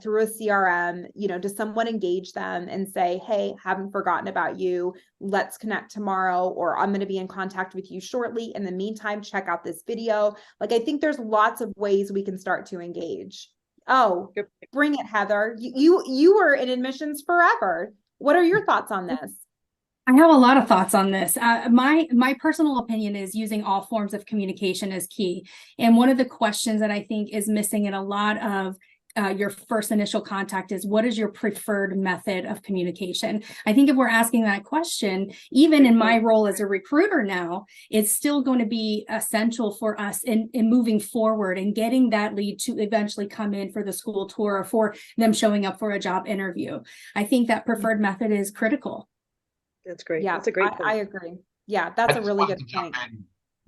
through a CRM. Does someone engage them and say, hey, haven't forgotten about you. Let's connect tomorrow, or I'm going to be in contact with you shortly. In the meantime, check out this video. Like, I think there's lots of ways we can start to engage. Oh, bring it, Heather. You were in admissions forever. What are your thoughts on this? I have a lot of thoughts on this. My personal opinion is using all forms of communication is key. And one of the questions that I think is missing in a lot of your first initial contact is, what is your preferred method of communication? I think if we're asking that question, even in my role as a recruiter now, it's still going to be essential for us in moving forward and getting that lead to eventually come in for the school tour, or for them showing up for a job interview. I think that preferred method is critical. That's great. Yeah, that's a great point. I agree. Yeah, that's a really good point.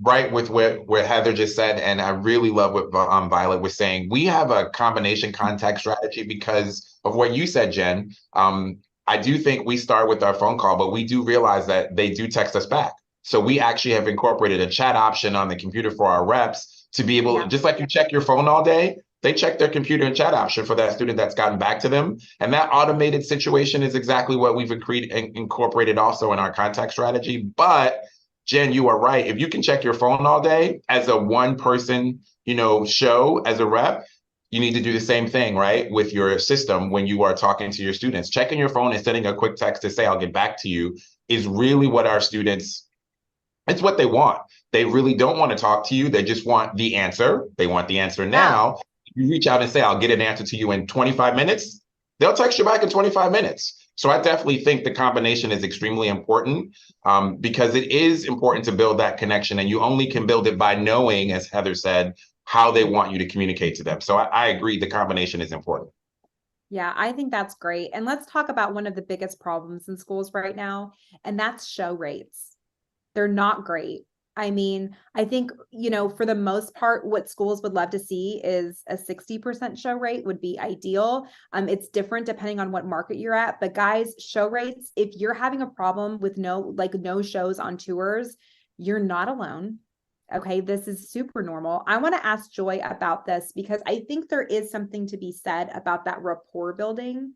Right with what Heather just said, and I really love what Violet was saying. We have a combination contact strategy because of what you said, Jen. I do think we start with our phone call, but we do realize that they do text us back. So we actually have incorporated a chat option on the computer for our reps to be able, just like you check your phone all day, they check their computer and chat option for that student that's gotten back to them. And that automated situation is exactly what we've incorporated also in our contact strategy. But Jen, you are right. If you can check your phone all day as a one person, show as a rep, you need to do the same thing, right? With your system when you are talking to your students. Checking your phone and sending a quick text to say, I'll get back to you, is really what our students, it's what they want. They really don't want to talk to you. They just want the answer. They want the answer now. You reach out and say, I'll get an answer to you in 25 minutes. They'll text you back in 25 minutes. So I definitely think the combination is extremely important because it is important to build that connection, and you only can build it by knowing, as Heather said, how they want you to communicate to them. So I agree the combination is important. Yeah, I think that's great. And let's talk about one of the biggest problems in schools right now, and that's show rates. They're not great. I mean, I think, for the most part, what schools would love to see is a 60% show rate would be ideal. It's different depending on what market you're at, but guys, show rates, if you're having a problem with no shows on tours, you're not alone. Okay, this is super normal. I want to ask Joy about this because I think there is something to be said about that rapport building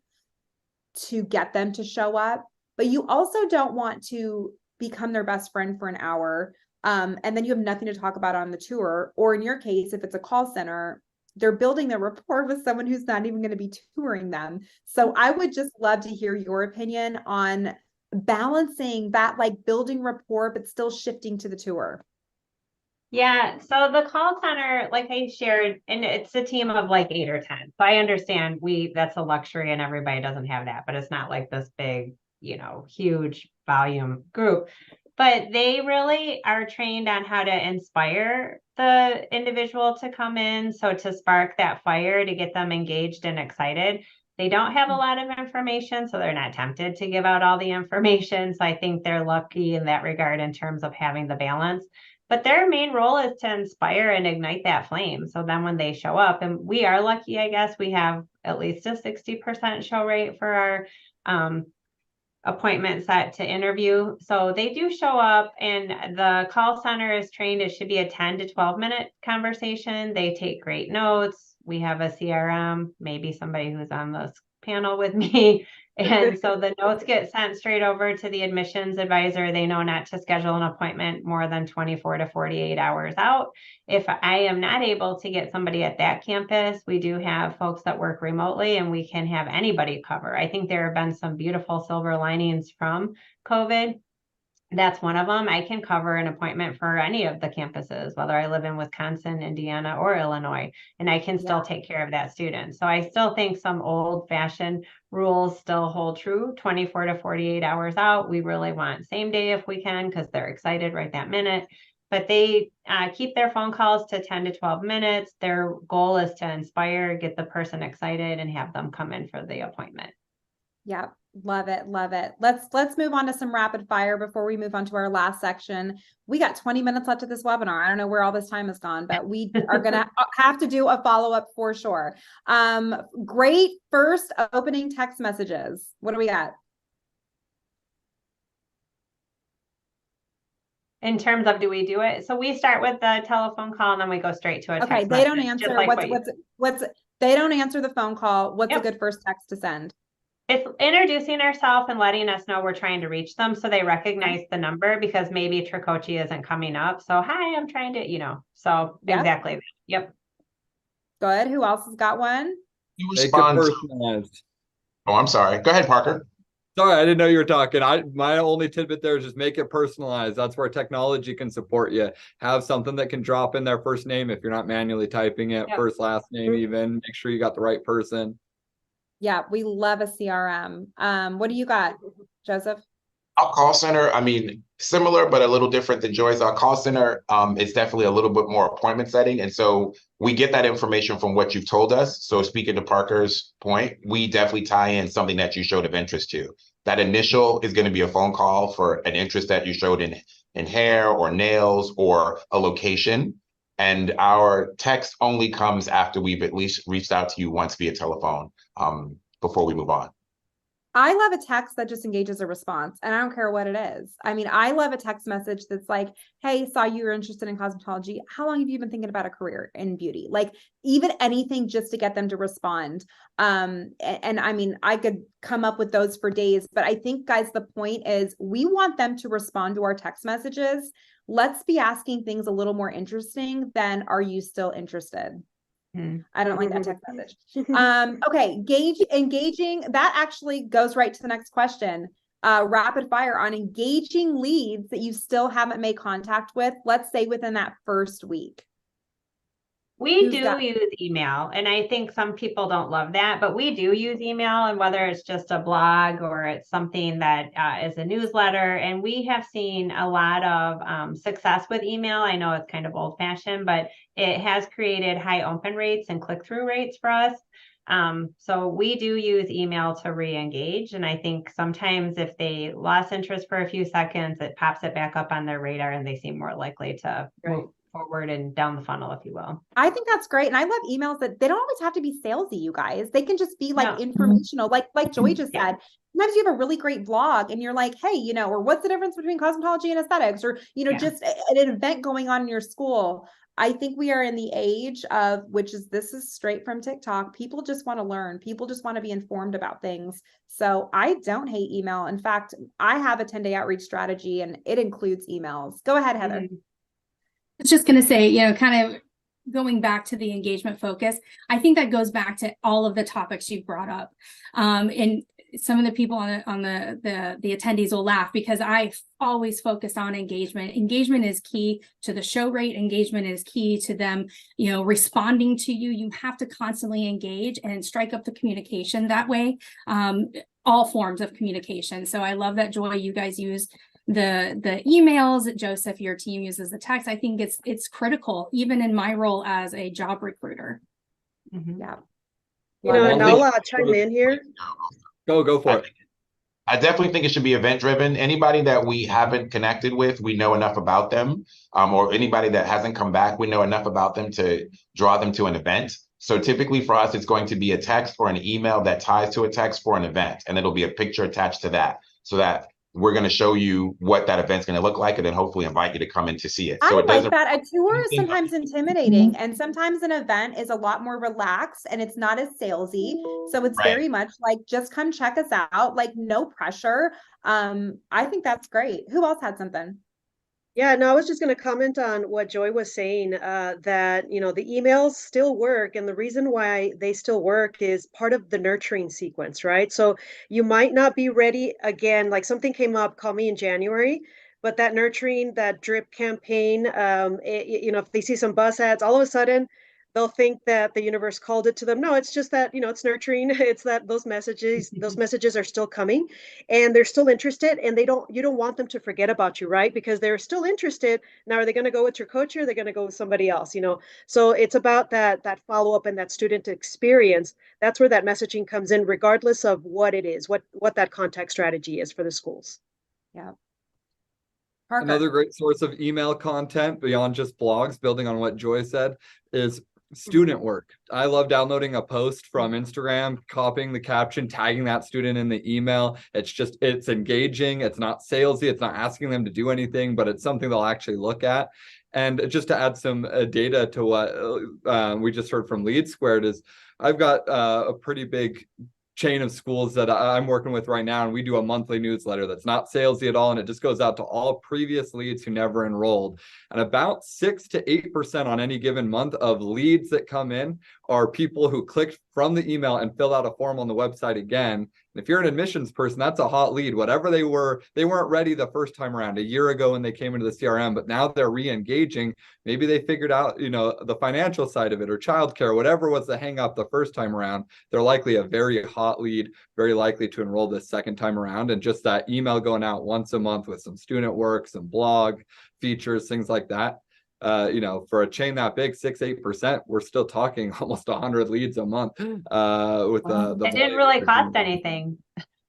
to get them to show up, but you also don't want to become their best friend for an hour. And then you have nothing to talk about on the tour. Or in your case, if it's a call center, they're building their rapport with someone who's not even going to be touring them. So I would just love to hear your opinion on balancing that, like building rapport, but still shifting to the tour. Yeah, so the call center, like I shared, and it's a team of like 8 or 10. So I understand that's a luxury and everybody doesn't have that, but it's not like this big, huge volume group. but they really are trained on how to inspire the individual to come in. So to spark that fire, to get them engaged and excited. They don't have a lot of information, so they're not tempted to give out all the information. So I think they're lucky in that regard in terms of having the balance. But their main role is to inspire and ignite that flame. So then when they show up, and we are lucky, I guess, we have at least a 60% show rate for our appointment set to interview. So they do show up, and the call center is trained. It should be a 10 to 12 minute conversation. They take great notes. We have a CRM, maybe somebody who's on this panel with me. And so the notes get sent straight over to the admissions advisor. They know not to schedule an appointment more than 24 to 48 hours out. If I am not able to get somebody at that campus, we do have folks that work remotely, and we can have anybody cover. I think there have been some beautiful silver linings from COVID. That's one of them. I can cover an appointment for any of the campuses, whether I live in Wisconsin, Indiana, or Illinois, and I can still take care of that student. So I still think some old-fashioned rules still hold true. 24 to 48 hours out. We really want same day if we can, because they're excited right that minute. But they keep their phone calls to 10 to 12 minutes. Their goal is to inspire, get the person excited, and have them come in for the appointment. Yeah. Love it. Love it. Let's move on to some rapid fire before we move on to our last section. We got 20 minutes left of this webinar. I don't know where all this time has gone, but we are going to have to do a follow-up for sure. Great first opening text messages. What do we got? In terms of, do we do it? So we start with the telephone call, and then we go straight to a text Okay, they don't answer. They don't answer the phone call. What's a good first text to send? It's introducing ourselves and letting us know we're trying to reach them, so they recognize the number, because maybe Tricoci isn't coming up. So, hi, I'm trying to, so exactly. Yep. Good. Who else has got one? You Make it respond. personalized. Oh, I'm sorry. Go ahead, Parker. Sorry, I didn't know you were talking. My only tidbit there is just make it personalized. That's where technology can support you. Have something that can drop in their first name if you're not manually typing it, first, last name even. Make sure you got the right person. Yeah, we love a CRM. What do you got, Joseph? Our call center, similar, but a little different than Joy's. Our call center is definitely a little bit more appointment setting. And so we get that information from what you've told us. So speaking to Parker's point, we definitely tie in something that you showed of interest to. That initial is going to be a phone call for an interest that you showed in hair or nails or a location. And our text only comes after we've at least reached out to you once via telephone before we move on. I love a text that just engages a response, and I don't care what it is. I love a text message that's like, hey, saw you were interested in cosmetology. How long have you been thinking about a career in beauty? Like, even anything just to get them to respond. I could come up with those for days, but I think, guys, the point is we want them to respond to our text messages. Let's be asking things a little more interesting than, are you still interested? I don't like that text message. Okay, engaging, that actually goes right to the next question. Rapid fire on engaging leads that you still haven't made contact with, let's say within that first week. We do use email, and I think some people don't love that, but we do use email, and whether it's just a blog or it's something that is a newsletter, and we have seen a lot of success with email. I know it's kind of old-fashioned, but it has created high open rates and click-through rates for us. So we do use email to re-engage, and I think sometimes if they lost interest for a few seconds, it pops it back up on their radar, and they seem more likely to move forward and down the funnel, if you will. I think that's great. And I love emails that they don't always have to be salesy, you guys. They can just be like informational, like Joy just said. Sometimes you have a really great blog and you're like, hey, or what's the difference between cosmetology and aesthetics, or, just an event going on in your school. I think we are in the age of, this is straight from TikTok. People just want to learn. People just want to be informed about things. So I don't hate email. In fact, I have a 10-day outreach strategy and it includes emails. Go ahead, Heather. I was just going to say, kind of going back to the engagement focus, I think that goes back to all of the topics you brought up. And some of the people on the attendees will laugh because I always focus on engagement. Engagement is key to the show rate. Engagement is key to them, responding to you. You have to constantly engage and strike up the communication that way. All forms of communication. So I love that, Joy, you guys use the emails. Joseph, your team uses the text. I think it's critical, even in my role as a job recruiter. Yeah. You know, and Well, I'll chime in here. Go for it. I definitely think it should be event driven. Anybody that we haven't connected with, we know enough about them, or anybody that hasn't come back, we know enough about them to draw them to an event. So typically for us, it's going to be a text or an email that ties to a text for an event, and it'll be a picture attached to that, so that we're going to show you what that event's going to look like, and then hopefully invite you to come in to see it. So I it like doesn't. that. A tour is sometimes intimidating, and sometimes an event is a lot more relaxed and it's not as salesy. So it's Right. very much like, just come check us out, like no pressure. I think that's great. Who else had something? Yeah, no, I was just going to comment on what Joy was saying, that, you know, the emails still work. And the reason why they still work is part of the nurturing sequence, right? So you might not be ready again, like something came up, call me in January, but that nurturing, that drip campaign, you know, if they see some bus ads, all of a sudden they'll think that the universe called it to them. No, it's just that, you know, it's nurturing. It's that those messages are still coming, and they're still interested, and you don't want them to forget about you, right? Because they're still interested. Now, are they going to go with your coach, or are they going to go with somebody else, you know? So it's about that follow-up and that student experience. That's where that messaging comes in, regardless of what it is, what that contact strategy is for the schools. Yeah. Parker. Another great source of email content beyond just blogs, building on what Joy said, is student work. I love downloading a post from Instagram, copying the caption, tagging that student in the email. It's engaging. It's not salesy. It's not asking them to do anything, but it's something they'll actually look at. And just to add some data to what we just heard from Leadsquared, is I've got a pretty big chain of schools that I'm working with right now, and we do a monthly newsletter that's not salesy at all, and it just goes out to all previous leads who never enrolled. And about 6 to 8% on any given month of leads that come in are people who clicked from the email and filled out a form on the website again. And if you're an admissions person, that's a hot lead. Whatever they weren't ready the first time around, a year ago when they came into the CRM, but now they're re-engaging. Maybe they figured out, you know, the financial side of it, or childcare, whatever was the hang up the first time around. They're likely a very hot lead, very likely to enroll this second time around. And just that email going out once a month with some student work, some blog features, things like that. You know, for a chain that big, 6-8%, we're still talking almost 100 leads a month. With the it didn't really cost anything.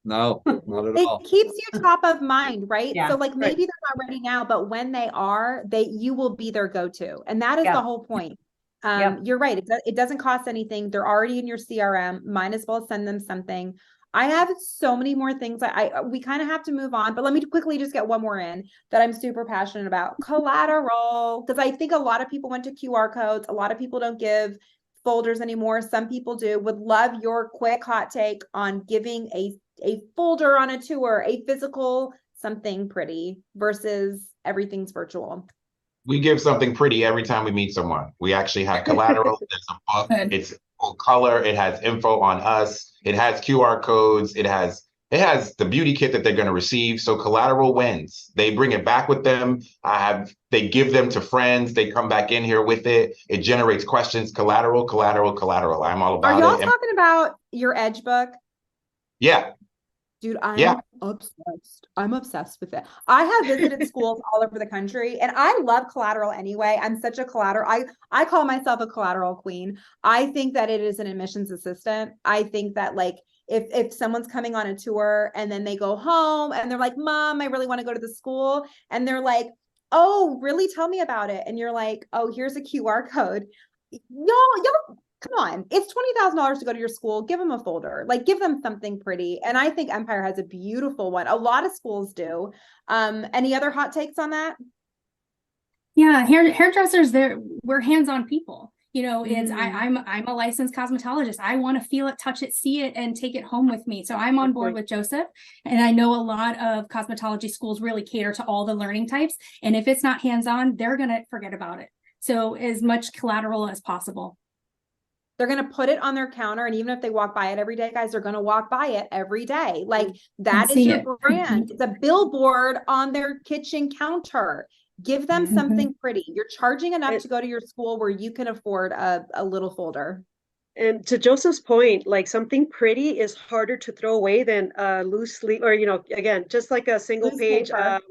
No, not at all. It keeps you top of mind, right? Yeah, So like, right. maybe they're not ready now, but when they are, you will be their go-to. And that is Yeah. the whole point. Yep. You're right. It doesn't cost anything. They're already in your CRM. Might as well send them something. I have so many more things. We kind of have to move on, but let me quickly just get one more in that I'm super passionate about. Collateral, because I think a lot of people went to QR codes. A lot of people don't give folders anymore. Some people do. Would love your quick hot take on giving a folder on a tour, a physical something pretty versus everything's virtual. We give something pretty every time we meet someone. We actually have collateral. It's a book. Good. It's full color. It has info on us. It has QR codes. It has the beauty kit that they're going to receive. So collateral wins. They bring it back with them. They give them to friends. They come back in here with it. It generates questions. Collateral. I'm all about it. Are y'all talking about your Edge book? Yeah. Dude, I'm obsessed. I'm obsessed with it. I have visited schools all over the country, and I love collateral anyway. I'm such a collateral. I call myself a collateral queen. I think that it is an admissions assistant. I think that, like, if someone's coming on a tour and then they go home and they're like, Mom, I really want to go to the school. And they're like, oh, really? Tell me about it. And you're like, oh, here's a QR code. Y'all, come on. It's $20,000 to go to your school. Give them a folder, like give them something pretty. And I think Empire has a beautiful one. A lot of schools do. Any other hot takes on that? Yeah, hairdressers, we're hands-on people. You know, I'm a licensed cosmetologist. I want to feel it, touch it, see it, and take it home with me. So I'm on board with Joseph. And I know a lot of cosmetology schools really cater to all the learning types. And if it's not hands-on, they're going to forget about it. So as much collateral as possible. They're going to put it on their counter. And even if they walk by it every day, guys, they're going to walk by it every day. Like, that is your brand. It's a billboard on their kitchen counter. Give them something pretty. You're charging enough to go to your school where you can afford a little folder. And to Joseph's point, like, something pretty is harder to throw away than loose leaf, or, you know, again, just like a single Loose page, paper.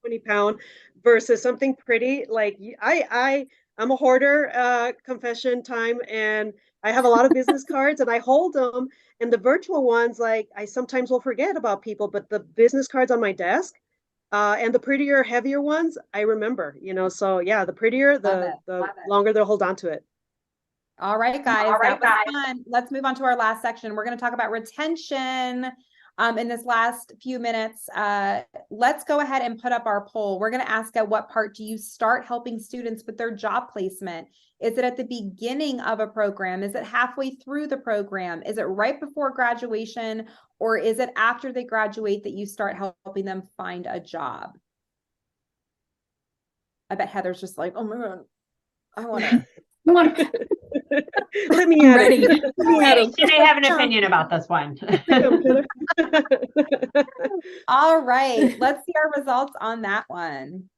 20 pound versus something pretty. Like I'm a hoarder, confession time, and I have a lot of business cards and I hold them. And the virtual ones, like I sometimes will forget about people, but the business cards on my desk, and the prettier, heavier ones, I remember, so yeah, the prettier, the longer they'll hold on to it. All right, guys, that was fun. Let's move on to our last section. We're going to talk about retention in this last few minutes. Let's go ahead and put up our poll. We're going to ask, at what part do you start helping students with their job placement? Is it at the beginning of a program? Is it halfway through the program? Is it right before graduation? Or is it after they graduate that you start helping them find a job? I bet Heather's just like, oh my God, I want to. Let me at ready. it. Should I have an opinion about this one? All right, let's see our results on that one.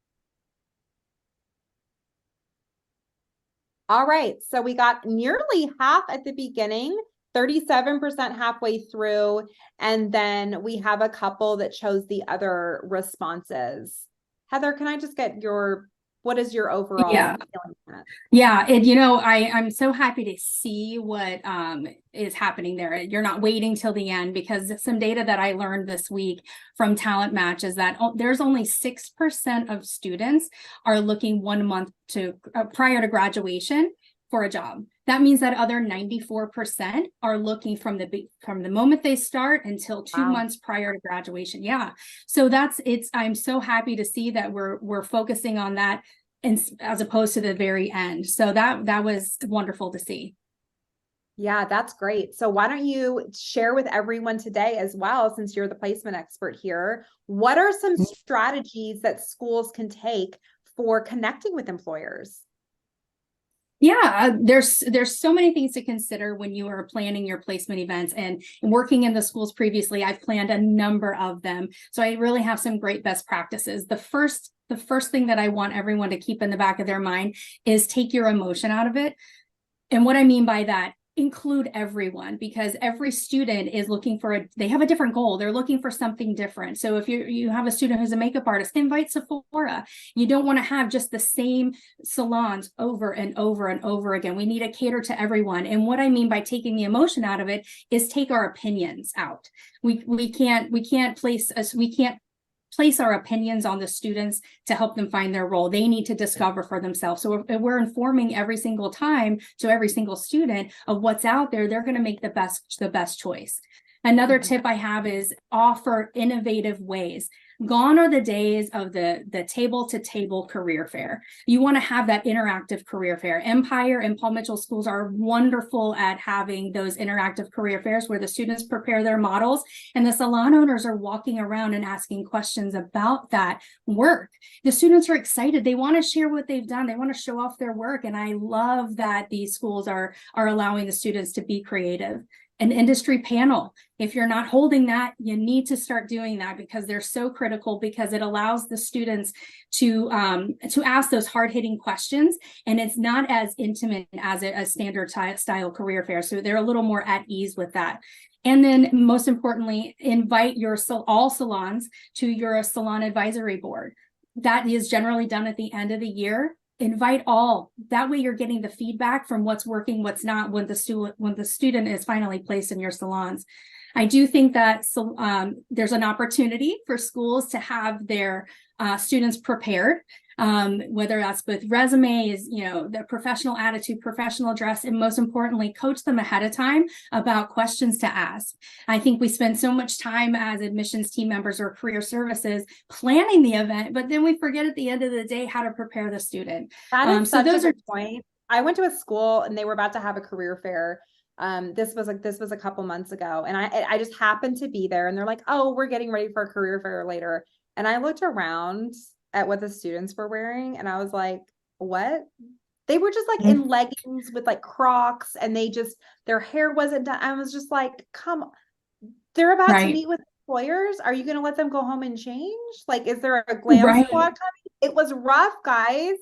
All right, so we got nearly half at the beginning, 37% halfway through, and then we have a couple that chose the other responses. Heather, can I just get what is your overall feeling on that? Yeah, I'm so happy to see what is happening there. You're not waiting till the end, because some data that I learned this week from Talent Match is that there's only 6% of students are looking 1 month prior to graduation for a job. That means that other 94% are looking from the moment they start until 2 months prior to graduation. Yeah. So I'm so happy to see that we're focusing on that, and as opposed to the very end. So that was wonderful to see. Yeah, that's great. So why don't you share with everyone today as well, since you're the placement expert here, what are some strategies that schools can take for connecting with employers? Yeah, there's so many things to consider when you are planning your placement events, and working in the schools previously, I've planned a number of them. So I really have some great best practices. The first thing that I want everyone to keep in the back of their mind is take your emotion out of it. And what I mean by that, include everyone, because every student is looking they have a different goal. They're looking for something different. So if you have a student who's a makeup artist, invite Sephora. You don't want to have just the same salons over and over and over again. We need to cater to everyone. And what I mean by taking the emotion out of it is take our opinions out. We can't place our opinions on the students to help them find their role. They need to discover for themselves. So if we're informing every single time to every single student of what's out there, they're going to make the best choice. Another tip I have is offer innovative ways. Gone are the days of the table-to-table career fair. You want to have that interactive career fair. Empire and Paul Mitchell schools are wonderful at having those interactive career fairs where the students prepare their models and the salon owners are walking around and asking questions about that work. The students are excited. They want to share what they've done. They want to show off their work. And I love that these schools are allowing the students to be creative. An industry panel. If you're not holding that, you need to start doing that, because they're so critical, because it allows the students to ask those hard-hitting questions, and it's not as intimate as a standard style career fair. So they're a little more at ease with that. And then most importantly, invite all salons to your salon advisory board. That is generally done at the end of the year. Invite all. That way you're getting the feedback from what's working, what's not, when the student is finally placed in your salons. I do think that there's an opportunity for schools to have their students prepared, whether that's with resumes, the professional attitude, professional dress, and most importantly, coach them ahead of time about questions to ask. I think we spend so much time as admissions team members or career services planning the event, but then we forget at the end of the day how to prepare the student. That is such a good point. I went to a school and they were about to have a career fair. This was a couple months ago, and I just happened to be there, and they're like, oh, we're getting ready for a career fair later. And I looked around at what the students were wearing, and I was like, what? They were just like in leggings with like Crocs, and their hair wasn't done. I was just like, come on. They're about to meet with employers. Are you going to let them go home and change? Like, is there a glam squad coming? It was rough, guys.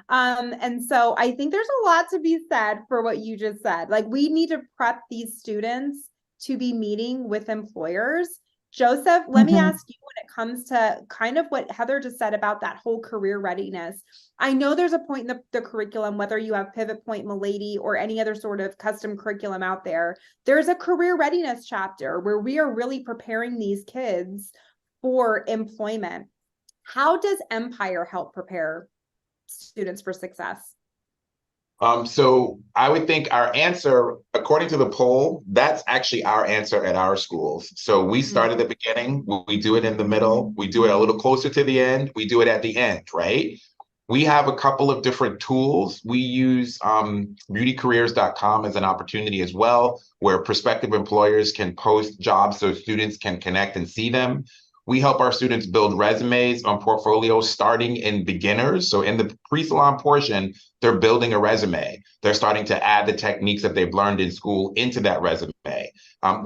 And so I think there's a lot to be said for what you just said. Like, we need to prep these students to be meeting with employers. Joseph, let me ask you when it comes to kind of what Heather just said about that whole career readiness. I know there's a point in the curriculum, whether you have Pivot Point, Milady, or any other sort of custom curriculum out there, there's a career readiness chapter where we are really preparing these kids for employment. How does Empire help prepare students for success? So I would think our answer, according to the poll, that's actually our answer at our schools. So we start at the beginning, we do it in the middle, we do it a little closer to the end, we do it at the end, right? We have a couple of different tools. We use beautycareers.com as an opportunity as well, where prospective employers can post jobs so students can connect and see them. We help our students build resumes on portfolios starting in beginners. So in the pre-salon portion, they're building a resume. They're starting to add the techniques that they've learned in school into that resume.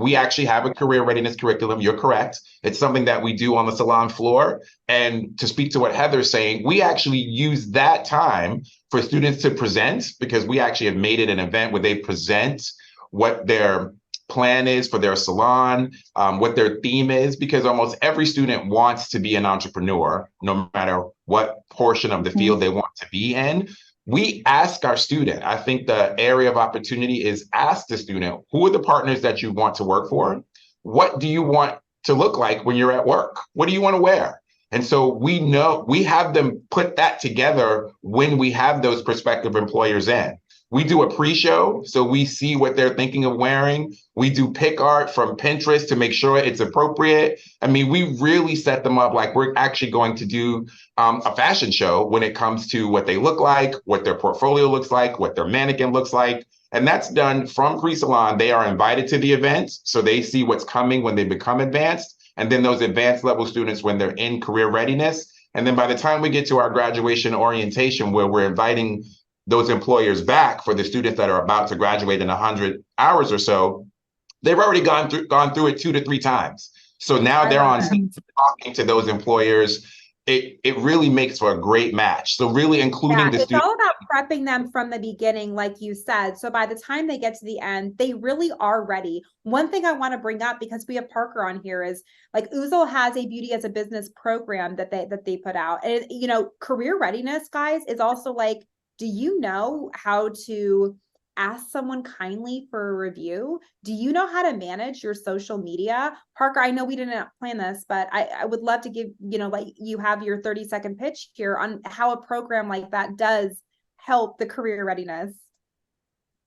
We actually have a career readiness curriculum. You're correct. It's something that we do on the salon floor. And to speak to what Heather's saying, we actually use that time for students to present, because we actually have made it an event where they present what their plan is for their salon, what their theme is, because almost every student wants to be an entrepreneur, no matter what portion of the field they want to be in. We ask our student, I think the area of opportunity is ask the student, who are the partners that you want to work for? What do you want to look like when you're at work? What do you want to wear? And so we know, we have them put that together when we have those prospective employers in. We do a pre-show, so we see what they're thinking of wearing. We do pick art from Pinterest to make sure it's appropriate. I mean, we really set them up like we're actually going to do a fashion show when it comes to what they look like, what their portfolio looks like, what their mannequin looks like. And that's done from pre-salon. They are invited to the event, so they see what's coming when they become advanced. And then those advanced level students when they're in career readiness. And then by the time we get to our graduation orientation, where we're inviting those employers back for the students that are about to graduate in 100 hours or so, they've already gone through it 2 to 3 times. So now they're on talking to those employers. It really makes for a great match. So really including the students. It's all about prepping them from the beginning, like you said. So by the time they get to the end, they really are ready. One thing I want to bring up, because we have Parker on here, is like Oozle has a beauty as a business program that they put out. And you know, career readiness, guys, is also like, do you know how to ask someone kindly for a review? Do you know how to manage your social media? Parker, I know we didn't plan this, but I would love to give, you know, like you have your 30-second pitch here on how a program like that does help the career readiness.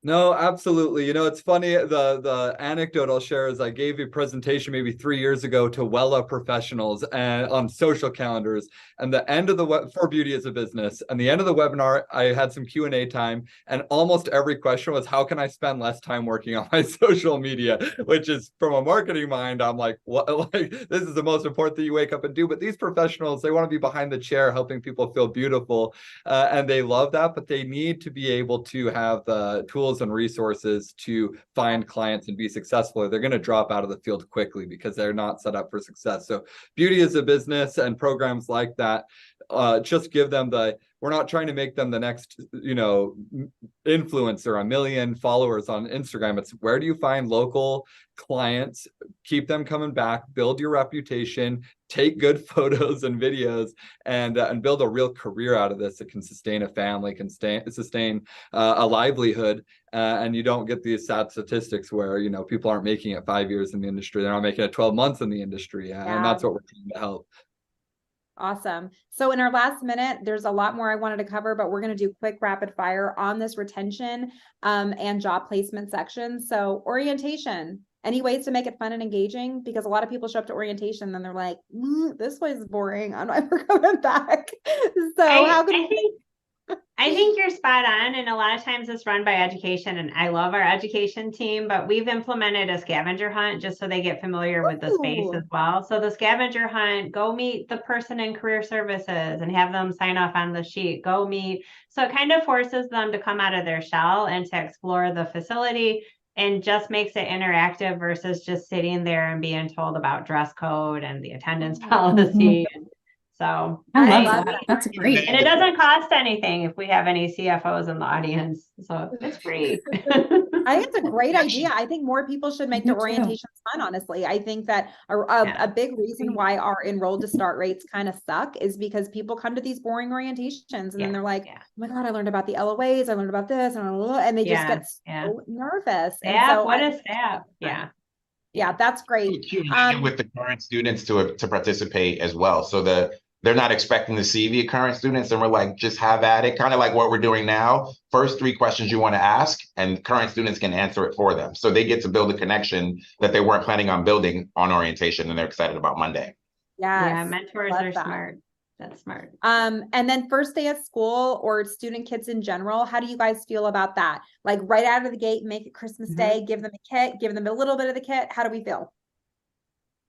No, absolutely. You know, it's funny. The anecdote I'll share is I gave a presentation maybe 3 years ago to Wella professionals and on social calendars. And the end of the for beauty as a business, and the end of the webinar, I had some Q&A time, and almost every question was, how can I spend less time working on my social media? Which is, from a marketing mind, I'm like, what? Like, this is the most important thing you wake up and do. But these professionals, they want to be behind the chair, helping people feel beautiful, and they love that. But they need to be able to have the tools and resources to find clients and be successful, or they're going to drop out of the field quickly because they're not set up for success. So beauty as a business and programs like that, just give them we're not trying to make them the next, you know, influencer, 1 million followers on Instagram. It's where do you find local clients, keep them coming back, build your reputation, take good photos and videos, and build a real career out of this that can sustain a family, can sustain a livelihood, and you don't get these sad statistics where, you know, people aren't making it 5 years in the industry, they're not making it 12 months in the industry, and that's what we're trying to help. Awesome. So in our last minute, there's a lot more I wanted to cover, but we're going to do quick rapid fire on this retention and job placement section. So orientation, any ways to make it fun and engaging? Because a lot of people show up to orientation and they're like, this place is boring, I'm never coming back. So I think you're spot on, and a lot of times it's run by education, and I love our education team, but we've implemented a scavenger hunt just so they get familiar with the space as well. So the scavenger hunt, go meet the person in career services and have them sign off on the sheet, go meet. So it kind of forces them to come out of their shell and to explore the facility, and just makes it interactive versus just sitting there and being told about dress code and the attendance policy. So I love love that. that. That's great. and it doesn't cost anything if we have any CFOs in the audience. So it's free. I think it's a great idea. I think more people should make do the too. orientation fun, honestly. I think that Yeah. a big reason why our enrolled to start rates kind of suck is because people come to these boring orientations and then they're like, oh my God, I learned about the LOAs, I learned about this, and they just get so nervous. And Yeah, so what is that? yeah, that's great. With the current students to participate as well. So they're not expecting to see the current students, and we're like, just have at it, kind of like what we're doing now. First 3 questions you want to ask, and current students can answer it for them. So they get to build a connection that they weren't planning on building on orientation, and they're excited about Monday. Yes, Yeah, mentors are smart. That's smart. And then first day of school or student kits in general, how do you guys feel about that? Like right out of the gate, make it Christmas Day, give them a kit, give them a little bit of the kit. How do we feel?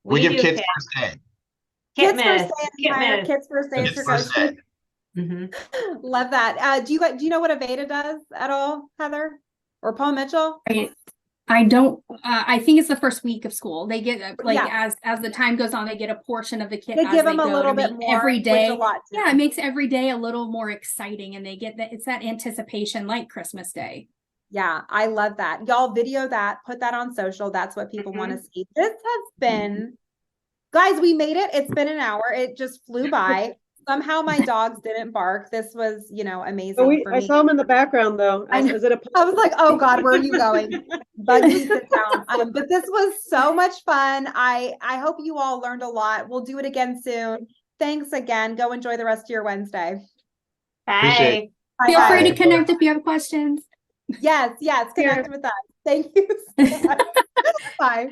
We give kids first day. Kids first day, kids first day, Tricoci. Love that. Do you know what Aveda does at all, Heather or Paul Mitchell? I don't. I think it's the first week of school. They get as the time goes on, they get a portion of the kit. They give them a little bit more every day. Yeah, it makes every day a little more exciting, and they get that. It's that anticipation, like Christmas Day. Yeah, I love that. Y'all video that, put that on social. That's what people want to see. This has been, guys, we made it. It's been an hour. It just flew by. Somehow my dogs didn't bark. This was, amazing for me. I saw them in the background though. I was like, oh God, where are you going? Bugsy, sit down. But this was so much fun. I hope you all learned a lot. We'll do it again soon. Thanks again. Go enjoy the rest of your Wednesday. Bye. Feel free to connect if you have questions. Yes, connect with us. Thank you so much. Bye.